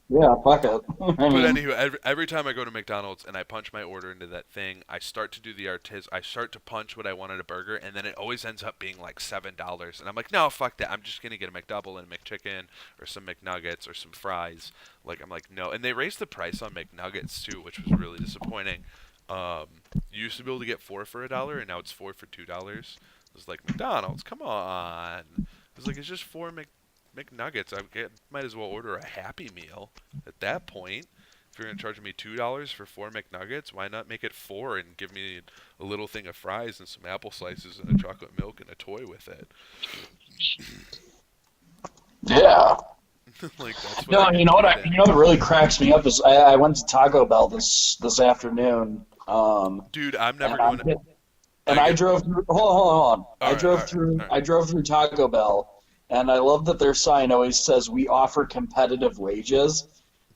Yeah, fuck it. I But mean, anywho, every time I go to McDonald's and I punch my order into that thing, I start to do the I start to punch what I want at a burger, and then it always ends up being like $7. And I'm like, no, fuck that. I'm just gonna get a McDouble and a McChicken or some McNuggets or some fries. Like I'm like, no. And they raised the price on McNuggets too, which was really disappointing. You used to be able to get four for $1, and now it's four for $2. It was like McDonald's, come on. It was like it's just four McNuggets. Might as well order a Happy Meal at that point. If you're gonna charge me $2 for four McNuggets, why not make it four and give me a little thing of fries and some apple slices and a chocolate milk and a toy with it? yeah. Like that's what I No, get you know what? paid in. You know what really cracks me up is I went to Taco Bell this afternoon. Dude, I'm never And I going. and I drove through. Hold on. All right, all right, all right. I drove through Taco Bell, and I love that their sign always says we offer competitive wages.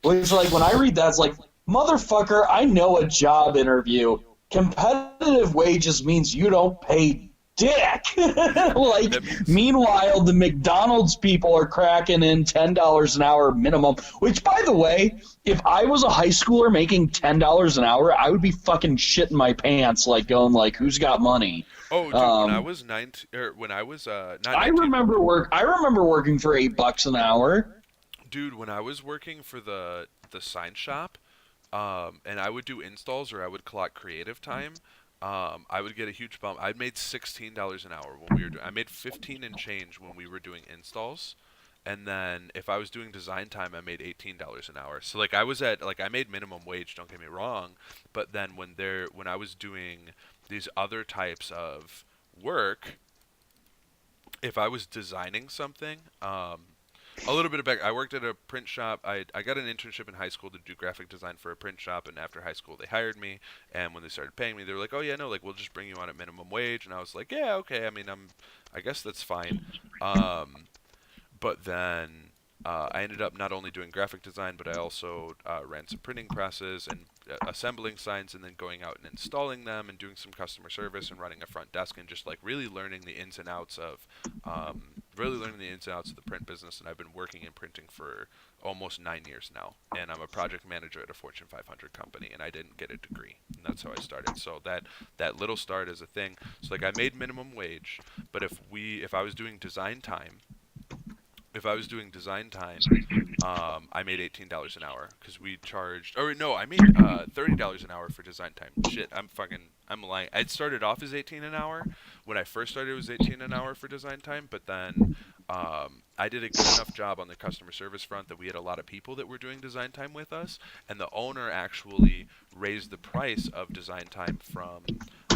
Which, like, when I read that, it's like, motherfucker, I know a job interview. Competitive wages means you don't pay dick. Like, That means meanwhile, the McDonald's people are cracking in $10 an hour minimum. Which, by the way, if I was a high schooler making $10 an hour, I would be fucking shitting my pants, like going like, "Who's got money?" oh, dude, when I was 19, or when I was not I 19, remember working for $8 an hour. dude, when I was working for the sign shop, and I would do installs or I would clock creative time, I would get a huge bump. I made $16 an hour when we were doing. I made 15 and change when we were doing installs, and then if I was doing design time, I made $18 an hour. So like I was at like I made minimum wage. Don't get me wrong, but then when I was doing these other types of work, if I was designing something, a little bit of back. I worked at a print shop. I got an internship in high school to do graphic design for a print shop, and after high school they hired me. And when they started paying me, they were like, "Oh yeah, no, like we'll just bring you on at minimum wage." And I was like, "Yeah, okay. I mean, I guess that's fine." But then I ended up not only doing graphic design, but I also ran some printing presses and assembling signs, and then going out and installing them, and doing some customer service and running a front desk, and just like really learning the ins and outs of the print business. And I've been working in printing for almost 9 years now, and I'm a project manager at a Fortune 500 company, and I didn't get a degree, and that's how I started. So that little start is a thing. So like I made minimum wage, but if I was doing design time, I made $18 an hour because we charged. Or no, I made $30 an hour for design time. Shit, I'm lying. It started off as 18 an hour. When I first started, it was 18 an hour for design time. But then I did a good enough job on the customer service front that we had a lot of people that were doing design time with us, and the owner actually raised the price of design time from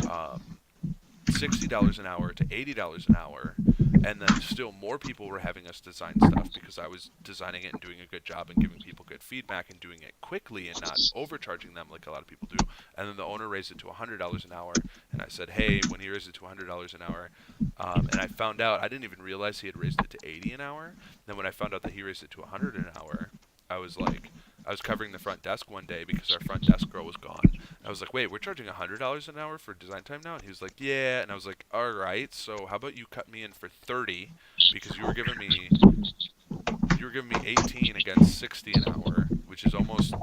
um, $60 an hour to $80 an hour, and then still more people were having us design stuff because I was designing it and doing a good job and giving people good feedback and doing it quickly and not overcharging them like a lot of people do. And then the owner raised it to $100 an hour, and I said, hey, when he raised it to $100 an hour, and I found out I didn't even realize he had raised it to 80 an hour. Then when I found out that he raised it to 100 an hour, I was like, I was covering the front desk one day because our front desk girl was gone. I was like, wait, we're charging $100 an hour for design time now? And he was like, yeah. And I was like, all right, so how about you cut me in for 30 because you were giving me 18 against 60 an hour, which is almost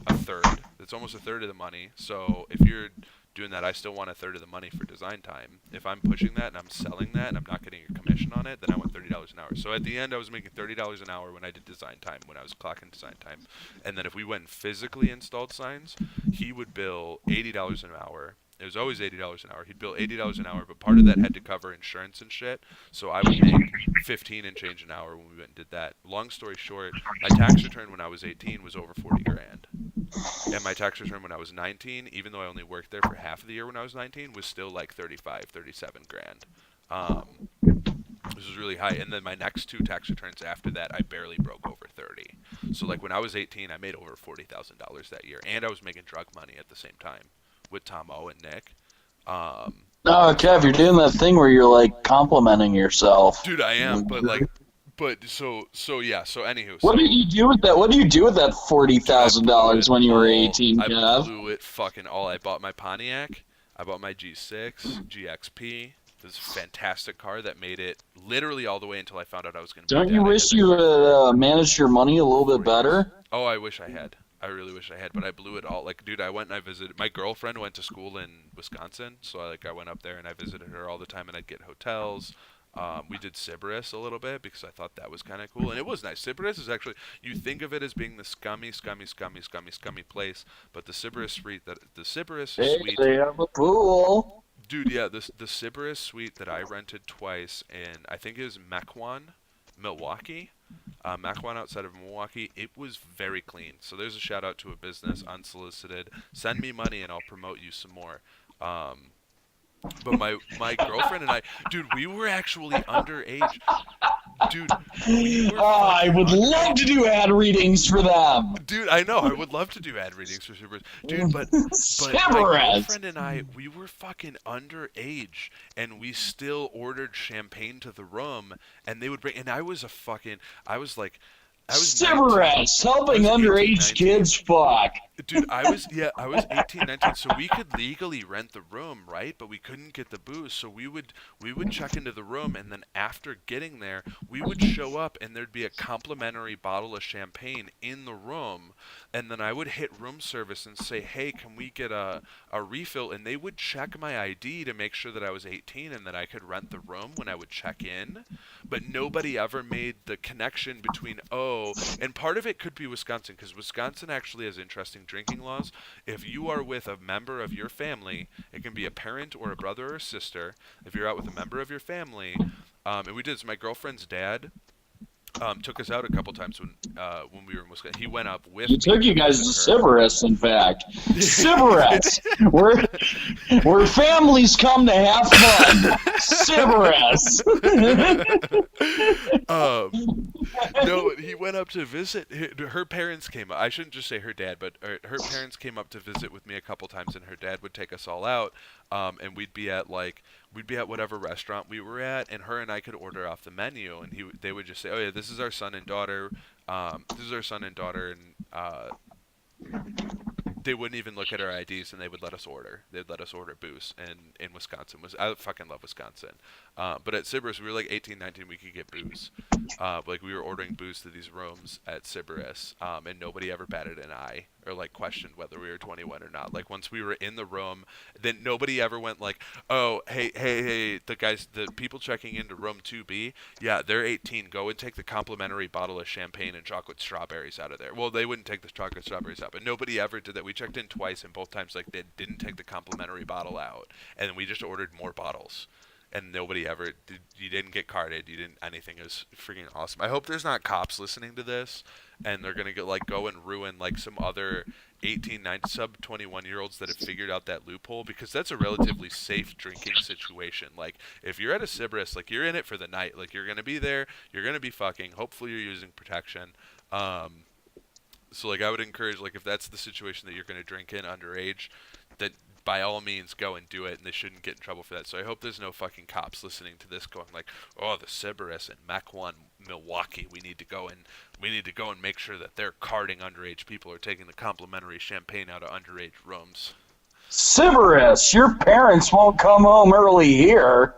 a third. That's almost a third of the money. So if you're doing that, I still want a third of the money for design time. If I'm pushing that and I'm selling that and I'm not getting a commission on it, then I want $30 an hour. So at the end, I was making $30 an hour when I did design time, when I was clocking design time. And then if we went and physically installed signs, he would bill $80 an hour. It was always $80 an hour. He'd bill $80 an hour, but part of that had to cover insurance and shit. So I would make 15 and change an hour when we went and did that. Long story short, my tax return when I was 18 was over 40 grand. And my tax return when I was 19, even though I only worked there for half of the year when I was 19, was still like 35, 37 grand. This was really high. And then my next two tax returns after that, I barely broke over 30. So like when I was 18, I made over $40,000 that year, and I was making drug money at the same time with Tom O and Nick. Oh, So Kev, I you're was, doing that thing where you're like complimenting yourself. dude, I am, but yeah. So anywho, What did so you do with that? What did you do with that forty dude, I thousand blew dollars it when you were all. 18, I Kev? blew it fucking all. I bought my Pontiac. I bought my G6, GXP. This fantastic car that made it literally all the way until I found out I was going to be a Don't you dad. I wish had that you car had for managed your money a little bit 4 years. better? Oh, I wish I had. I really wish I had, but I blew it all. Like, dude, I went and I visited. My girlfriend went to school in Wisconsin, so I went up there and I visited her all the time, and I'd get hotels. We did Sybaris a little bit because I thought that was kind of cool, and it was nice. Sybaris is actually, you think of it as being the scummy place, but the Sybaris Hey, suite, they have a pool. dude, yeah, the Sybaris suite that I rented twice in, I think it was Mequon, Milwaukee. Mequon outside of Milwaukee, it was very clean. So there's a shout out to a business, unsolicited. Send me money and I'll promote you some more. Um, but my girlfriend and I, dude, we were actually underage. Dude, we were Oh, I fucking would love to underage. do ad readings for them. Dude, I know. I would love to do ad readings for Super. Dude, but my Cigarettes. girlfriend and I, we were fucking underage, and we still ordered champagne to the room, and they would bring. And I was like, I was 19. Cigarettes. I Helping was 18, underage 19. kids fuck. Dude, I was 18, 19, so we could legally rent the room, right? But we couldn't get the booze, so we would check into the room, and then after getting there, we would show up, and there'd be a complimentary bottle of champagne in the room, and then I would hit room service and say, hey, can we get a refill? And they would check my ID to make sure that I was 18 and that I could rent the room when I would check in, but nobody ever made the connection between, oh, and part of it could be Wisconsin, because Wisconsin actually has interesting drinking laws. If you are with a member of your family, it can be a parent or a brother or sister. If you're out with a member of your family, and we did this, my girlfriend's dad took us out a couple times when we were in Wisconsin. He went up with He me took you to guys visit to her. Sybaris, in fact. Sybaris, where families come to have fun. Sybaris. No, he went up to visit. Her parents came up. I shouldn't just say her dad, but her parents came up to visit with me a couple times, and her dad would take us all out, and we'd be at whatever restaurant we were at, and her and I could order off the menu, and they would just say, oh yeah, this is our son and daughter, and they wouldn't even look at our IDs, and they would let us order. They'd let us order booze. And in Wisconsin, I fucking love Wisconsin. But at Sybaris, we were like 18, 19, we could get booze. Like we were ordering booze to these rooms at Sybaris, and nobody ever batted an eye or like questioned whether we were 21 or not. Like once we were in the room, then nobody ever went like, oh, hey, the people checking into room 2B, yeah, they're 18. Go and take the complimentary bottle of champagne and chocolate strawberries out of there. Well, they wouldn't take the chocolate strawberries out, but nobody ever did that. We checked in twice, and both times like they didn't take the complimentary bottle out, and we just ordered more bottles. and nobody ever did. You didn't get carded. You didn't anything. It was freaking awesome. I hope there's not cops listening to this, and they're gonna get like go and ruin like some other 18, 19, sub 21-year-olds that have figured out that loophole, because that's a relatively safe drinking situation. Like if you're at a Sybaris, like you're in it for the night. Like you're gonna be there. You're gonna be fucking. Hopefully you're using protection. So like I would encourage, like if that's the situation that you're going to drink in underage, that by all means go and do it, and they shouldn't get in trouble for that. So I hope there's no fucking cops listening to this going like, oh, the Sybaris in Mech 1 Milwaukee, we need to go and make sure that they're carding underage people or taking the complimentary champagne out of underage rooms. Sybaris, your parents won't come home early here.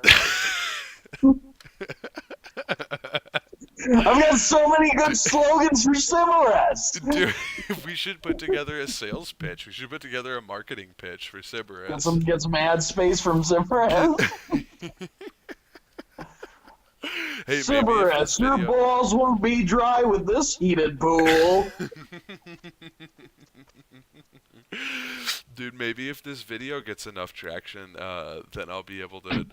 I've got so many good slogans for Sybaris. Dude, we should put together a sales pitch. We should put together a marketing pitch for Sybaris. Get some ad space from Sybaris. Hey, Sybaris, your balls won't be dry with this heated pool. Dude, maybe if this video gets enough traction, then I'll be able to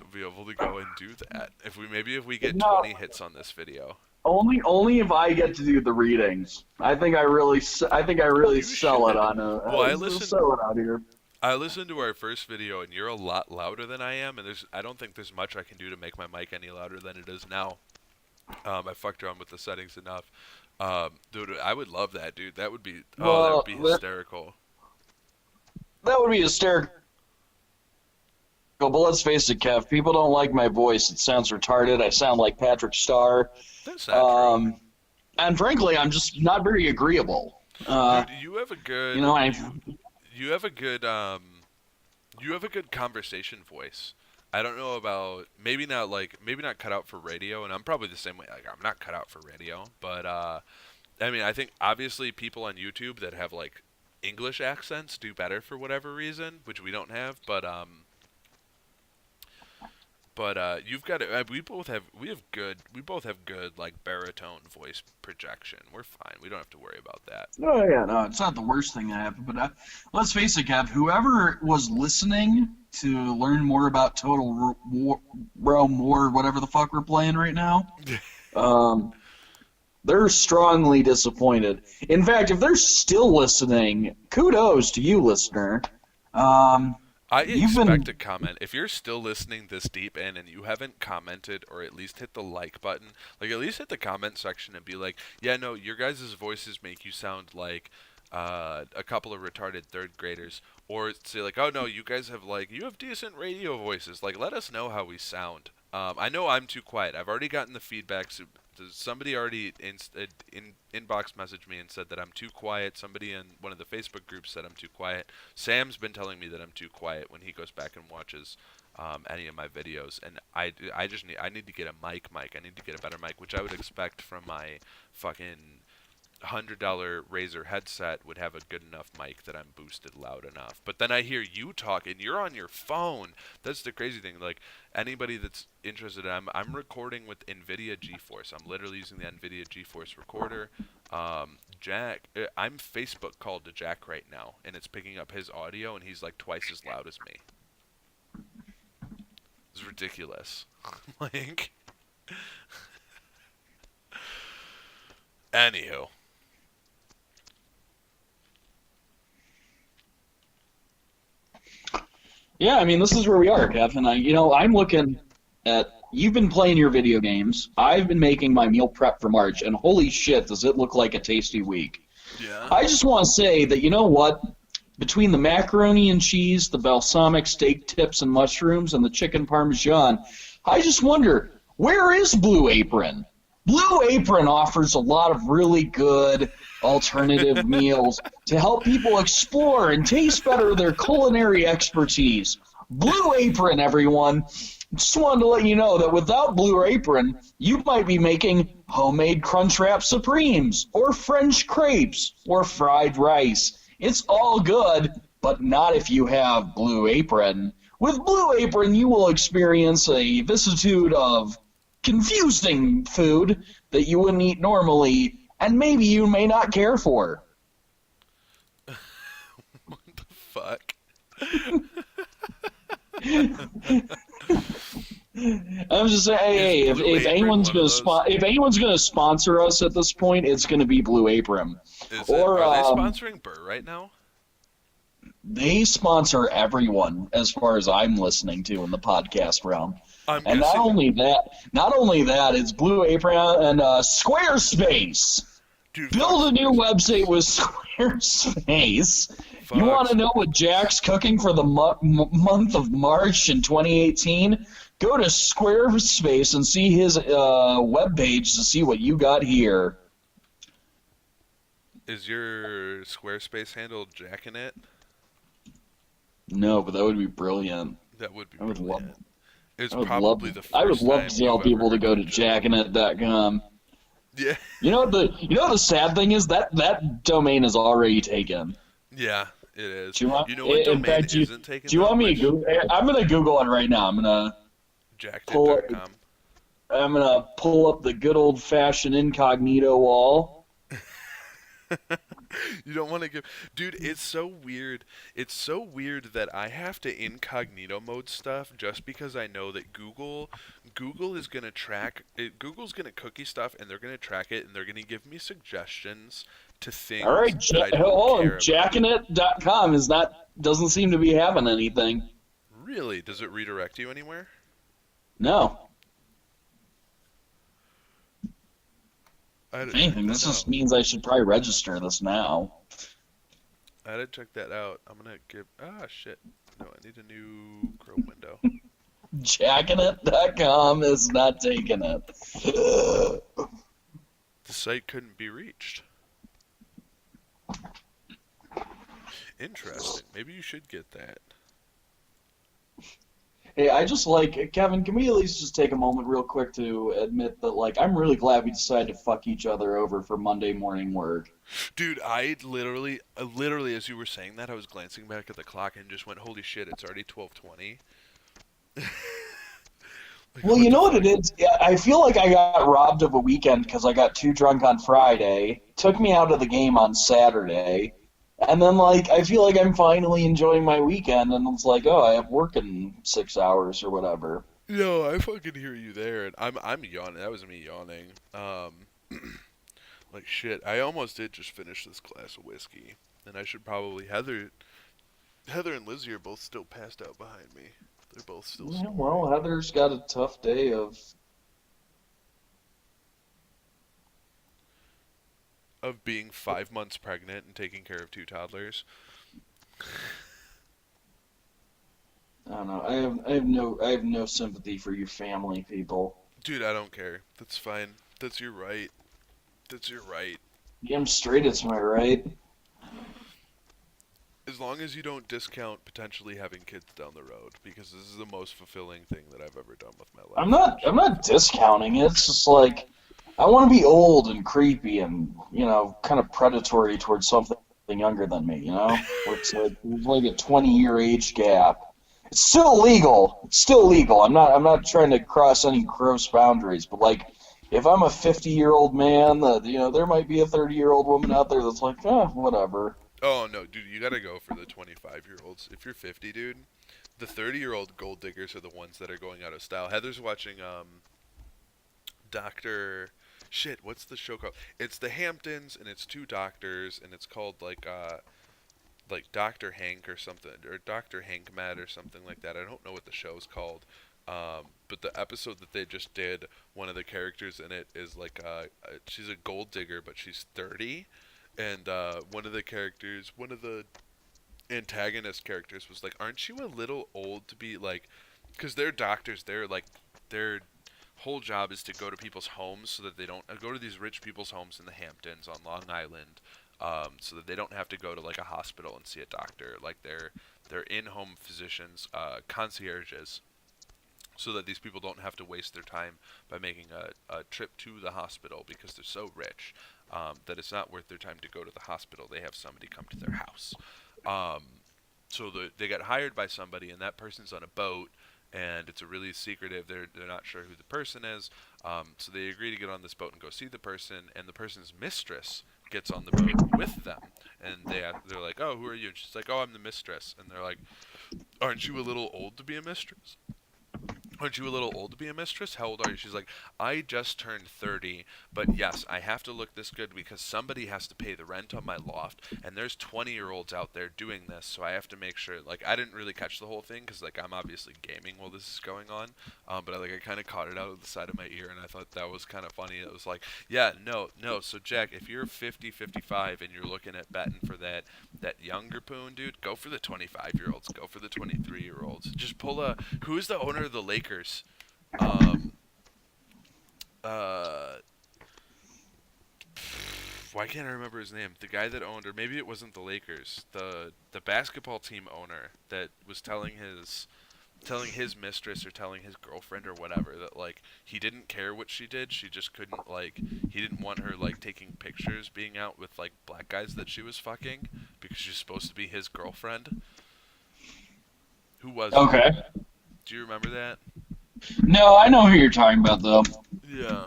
go and do that. If we get 20 hits on this video. Only if I get to do the readings. I think I really sell it on sell it out here. I listened to our first video, and you're a lot louder than I am, and I don't think there's much I can do to make my mic any louder than it is now. I fucked around with the settings enough. Dude, I would love that, dude. That would be hysterical. That would be hysterical. But let's face it, Kev. People don't like my voice. It sounds retarded. I sound like Patrick Starr. That's not true. And frankly, I'm just not very agreeable. Dude, you have a good. You have a good conversation voice. I don't know about maybe not cut out for radio, and I'm probably the same way. Like I'm not cut out for radio, but I mean, I think obviously people on YouTube that have like English accents do better for whatever reason, which we don't have. But you've got it. We both have good like baritone voice projection. We're fine. We don't have to worry about that. Oh yeah, no, it's not the worst thing that happened. But let's face it, Kev. Whoever was listening to learn more about Total Rome War, whatever the fuck we're playing right now, they're strongly disappointed. In fact, if they're still listening, kudos to you, listener. I expect a comment. If you're still listening this deep in and you haven't commented or at least hit the like button, like at least hit the comment section and be like, yeah, no, your guys' voices make you sound like a couple of retarded third graders. Or say like, oh no, you guys have you have decent radio voices. Like, let us know how we sound. I know I'm too quiet. I've already gotten the feedback. So somebody already inbox messaged me and said that I'm too quiet. Somebody in one of the Facebook groups said I'm too quiet. Sam's been telling me that I'm too quiet when he goes back and watches any of my videos. And I need to get a mic. I need to get a better mic, which I would expect from my fucking $100 Razer headset would have a good enough mic that I'm boosted loud enough. But then I hear you talk and you're on your phone. That's the crazy thing. Like anybody that's interested, I'm recording with NVIDIA GeForce. I'm literally using the NVIDIA GeForce recorder. Jack, I'm Facebook called to Jack right now, and it's picking up his audio, and he's like twice as loud as me. It's ridiculous. Like, anywho. Yeah, I mean, this is where we are, Kevin. I'm looking at, you've been playing your video games. I've been making my meal prep for March, and holy shit, does it look like a tasty week. Yeah. I just want to say that, you know what? Between the macaroni and cheese, the balsamic steak tips and mushrooms, and the chicken parmesan, I just wonder, where is Blue Apron? Blue Apron offers a lot of really good alternative meals to help people explore and taste better their culinary expertise. Blue Apron, everyone. Just wanted to let you know that without Blue Apron, you might be making homemade Crunchwrap Supremes, or French crepes, or fried rice. It's all good, but not if you have Blue Apron. With Blue Apron, you will experience a vicissitude of confusing food that you wouldn't eat normally, and maybe you may not care for. What the fuck? I'm just saying, hey, Is hey, if, Blue if Apron anyone's one of gonna those? if anyone's gonna sponsor us at this point, it's gonna be Blue Apron, Is it? or Are they sponsoring Burr right now? they sponsor everyone as far as I'm listening to in the podcast realm. I'm And not guessing, only that, not only that, it's Blue Apron and Squarespace. dude. Fuck Build a new Squarespace. website with Squarespace. You Fuck want to know what Squarespace. Jack's cooking for the month of March in 2018? Go to Squarespace and see his web page to see what you got here. Is your Squarespace handle jacking it? No, but that would be brilliant. That would be I would love. brilliant. It's I would love. probably the I would first love time to tell you've ever people to heard go that to joke. jackinet.com. Yeah. You know the sad thing is that domain is already taken. Yeah, it is. Do you want? You know what In domain fact, do isn't taken you though? want me to Which Google? I'm gonna Google it right now. Pull. jacked.com. I'm gonna pull up the good old fashioned incognito wall. You don't want to give, dude. It's so weird. It's so weird that I have to incognito mode stuff just because I know that Google is gonna track it. Google's gonna cookie stuff, and they're gonna track it, and they're gonna give me suggestions to All things right, that I don't hold on. care about. Jackinet.com is not doesn't seem to be having anything. Really? Does it redirect you anywhere? No. I had If to check anything, that this just out. means I should probably register this now. I had to check that out. I'm gonna give. Ah, shit. No, I need a new Chrome window. Jackinet.com is not taking it. The site couldn't be reached. Interesting. Maybe you should get that. Hey, I just like Kevin. Can we at least just take a moment, real quick, to admit that I'm really glad we decided to fuck each other over for Monday morning work. Dude, literally, as you were saying that, I was glancing back at the clock and just went, "Holy shit! It's already 12:20." Like, Well, what you the know what fuck? it is? Yeah, I feel like I got robbed of a weekend because I got too drunk on Friday, took me out of the game on Saturday, and then I feel like I'm finally enjoying my weekend, and it's like, oh, I have work in 6 hours or whatever. No, I fucking hear you there, and I'm yawning. That was me yawning. Like shit. I almost did just finish this glass of whiskey, and I should probably Heather and Lizzie are both still passed out behind me. They're both still Yeah, snoring. well, Heather's got a tough day Of being 5 months pregnant and taking care of two toddlers. I don't know. I have no sympathy for you family people. Dude, I don't care. That's fine. That's your right. That's your right. Damn straight, it's my right. As long as you don't discount potentially having kids down the road, because this is the most fulfilling thing that I've ever done with my life. I'm not discounting it. It's just I want to be old and creepy and kind of predatory towards something younger than me. Where it's like a 20-year age gap. It's still legal. It's still legal. I'm not trying to cross any gross boundaries. But if I'm a 50-year-old man, that there might be a 30-year-old woman out there that's like, whatever. Oh no, dude, you gotta go for the 25-year-olds. If you're 50, dude, the 30-year-old gold diggers are the ones that are going out of style. Heather's watching Doctor. Shit, what's the show called? It's the Hamptons, and it's two doctors, and it's called like Doctor Hank or something, or Doctor Hank Med or something like that. I don't know what the show's called. But the episode that they just did, one of the characters in it is she's a gold digger, but she's 30, and one of the antagonist characters was like, "Aren't you a little old to be like?" Because they're doctors, their whole job is to go to people's homes so that they don't go to these rich people's homes in the Hamptons on Long Island, so that they don't have to go to like a hospital and see a doctor. Like they're in-home physicians, concierges, so that these people don't have to waste their time by making a trip to the hospital because they're so rich, that it's not worth their time to go to the hospital. They have somebody come to their house. Um, so they got hired by somebody, and that person's on a boat, and it's a really secretive. They're not sure who the person is. So they agree to get on this boat and go see the person, and the person's mistress gets on the boat with them, and they're like, "Oh, who are you?" And she's like, "Oh, I'm the mistress," and they're like, "Aren't you a little old to be a mistress?" aren't you a little old to be a mistress? How old are you? She's like, I just turned 30, but yes, I have to look this good because somebody has to pay the rent on my loft, and there's 20-year-olds out there doing this, so I have to make sure. Like, I didn't really catch the whole thing because, like, I'm obviously gaming while this is going on, but I kind of caught it out of the side of my ear, and I thought that was kind of funny. It was like, yeah, no, no. So Jack, if you're 50, 55, and you're looking at betting for that younger poon, dude, go for the 25-year-olds. Go for the 23-year-olds. Just pull a. Who's the owner of the Lakers? Um, uh, why can't I remember his name? The guy that owned, or maybe it wasn't the Lakers. The basketball team owner that was telling his mistress or telling his girlfriend or whatever that like he didn't care what she did. She just couldn't like he didn't want her like taking pictures being out with like black guys that she was fucking because she's supposed to be his girlfriend. Who was it? Okay. Do you remember that? No, I know who you're talking about though. Yeah.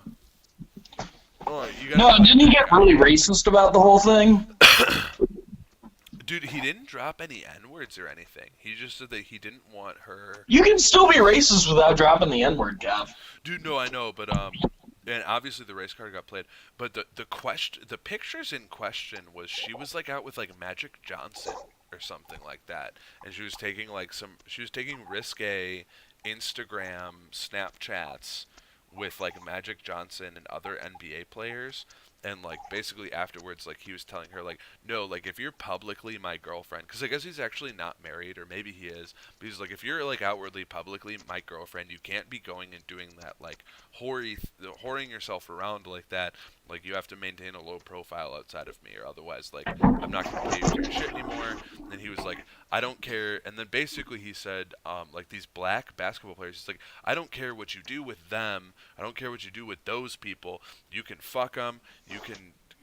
Oh, you gotta No, find didn't he that get guy. really racist about the whole thing? Dude, he didn't drop any N words or anything. He just said that he didn't want her. You can still be racist without dropping the N word, Gav. Dude, no, I know, but and obviously the race car got played. But the pictures in question was she was like out with like Magic Johnson or something like that, and she was taking risque Instagram Snapchats with like Magic Johnson and other NBA players. And like basically afterwards, like he was telling her like, no, like if you're publicly my girlfriend, because I guess he's actually not married, or maybe he is. But he's like, if you're like outwardly publicly my girlfriend, you can't be going and doing that like whoring yourself around like that. Like you have to maintain a low profile outside of me, or otherwise, like I'm not gonna pay you for your shit anymore. And he was like, I don't care. And then basically he said, like these black basketball players, he's like, I don't care what you do with them. I don't care what you do with those people. You can fuck them.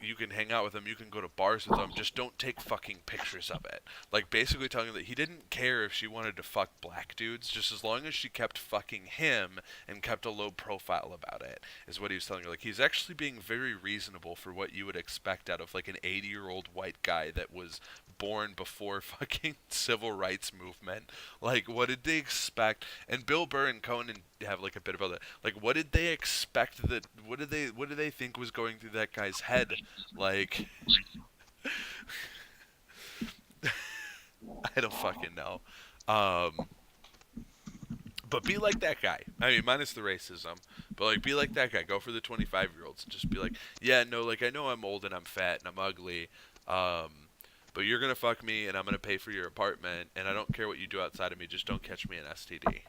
You can hang out with them. You can go to bars with them. Just don't take fucking pictures of it. Like basically telling her that he didn't care if she wanted to fuck black dudes, just as long as she kept fucking him and kept a low profile about it. Is what he was telling her. Like he's actually being very reasonable for what you would expect out of like an 80-year-old white guy that was born before fucking civil rights movement. Like what did they expect? And Bill Burr and Conan have like a bit about that. Like what did they expect that what did they think was going through that guy's head? Like I don't fucking know. Um but be like that guy. I mean, minus the racism, but like be like that guy. Go for the 25-year-olds and just be like, yeah, no, like I know I'm old and I'm fat and I'm ugly. Um but you're gonna fuck me, and I'm gonna pay for your apartment, and I don't care what you do outside of me. Just don't catch me an STD.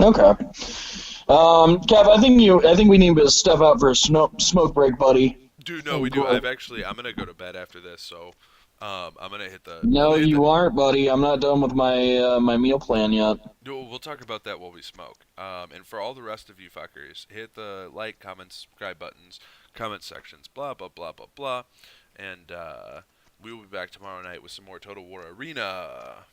Okay. Kev, I think we need to step out for a smoke break, buddy. Dude, no, Oh, we do. boy. I'm gonna go to bed after this, so I'm No, gonna hit the. you aren't, buddy. I'm not done with my meal plan yet. We'll talk about that while we smoke. And for all the rest of you fuckers, hit the like, comment, subscribe buttons, comment sections, blah blah blah blah blah, and we will be back tomorrow night with some more Total War Arena.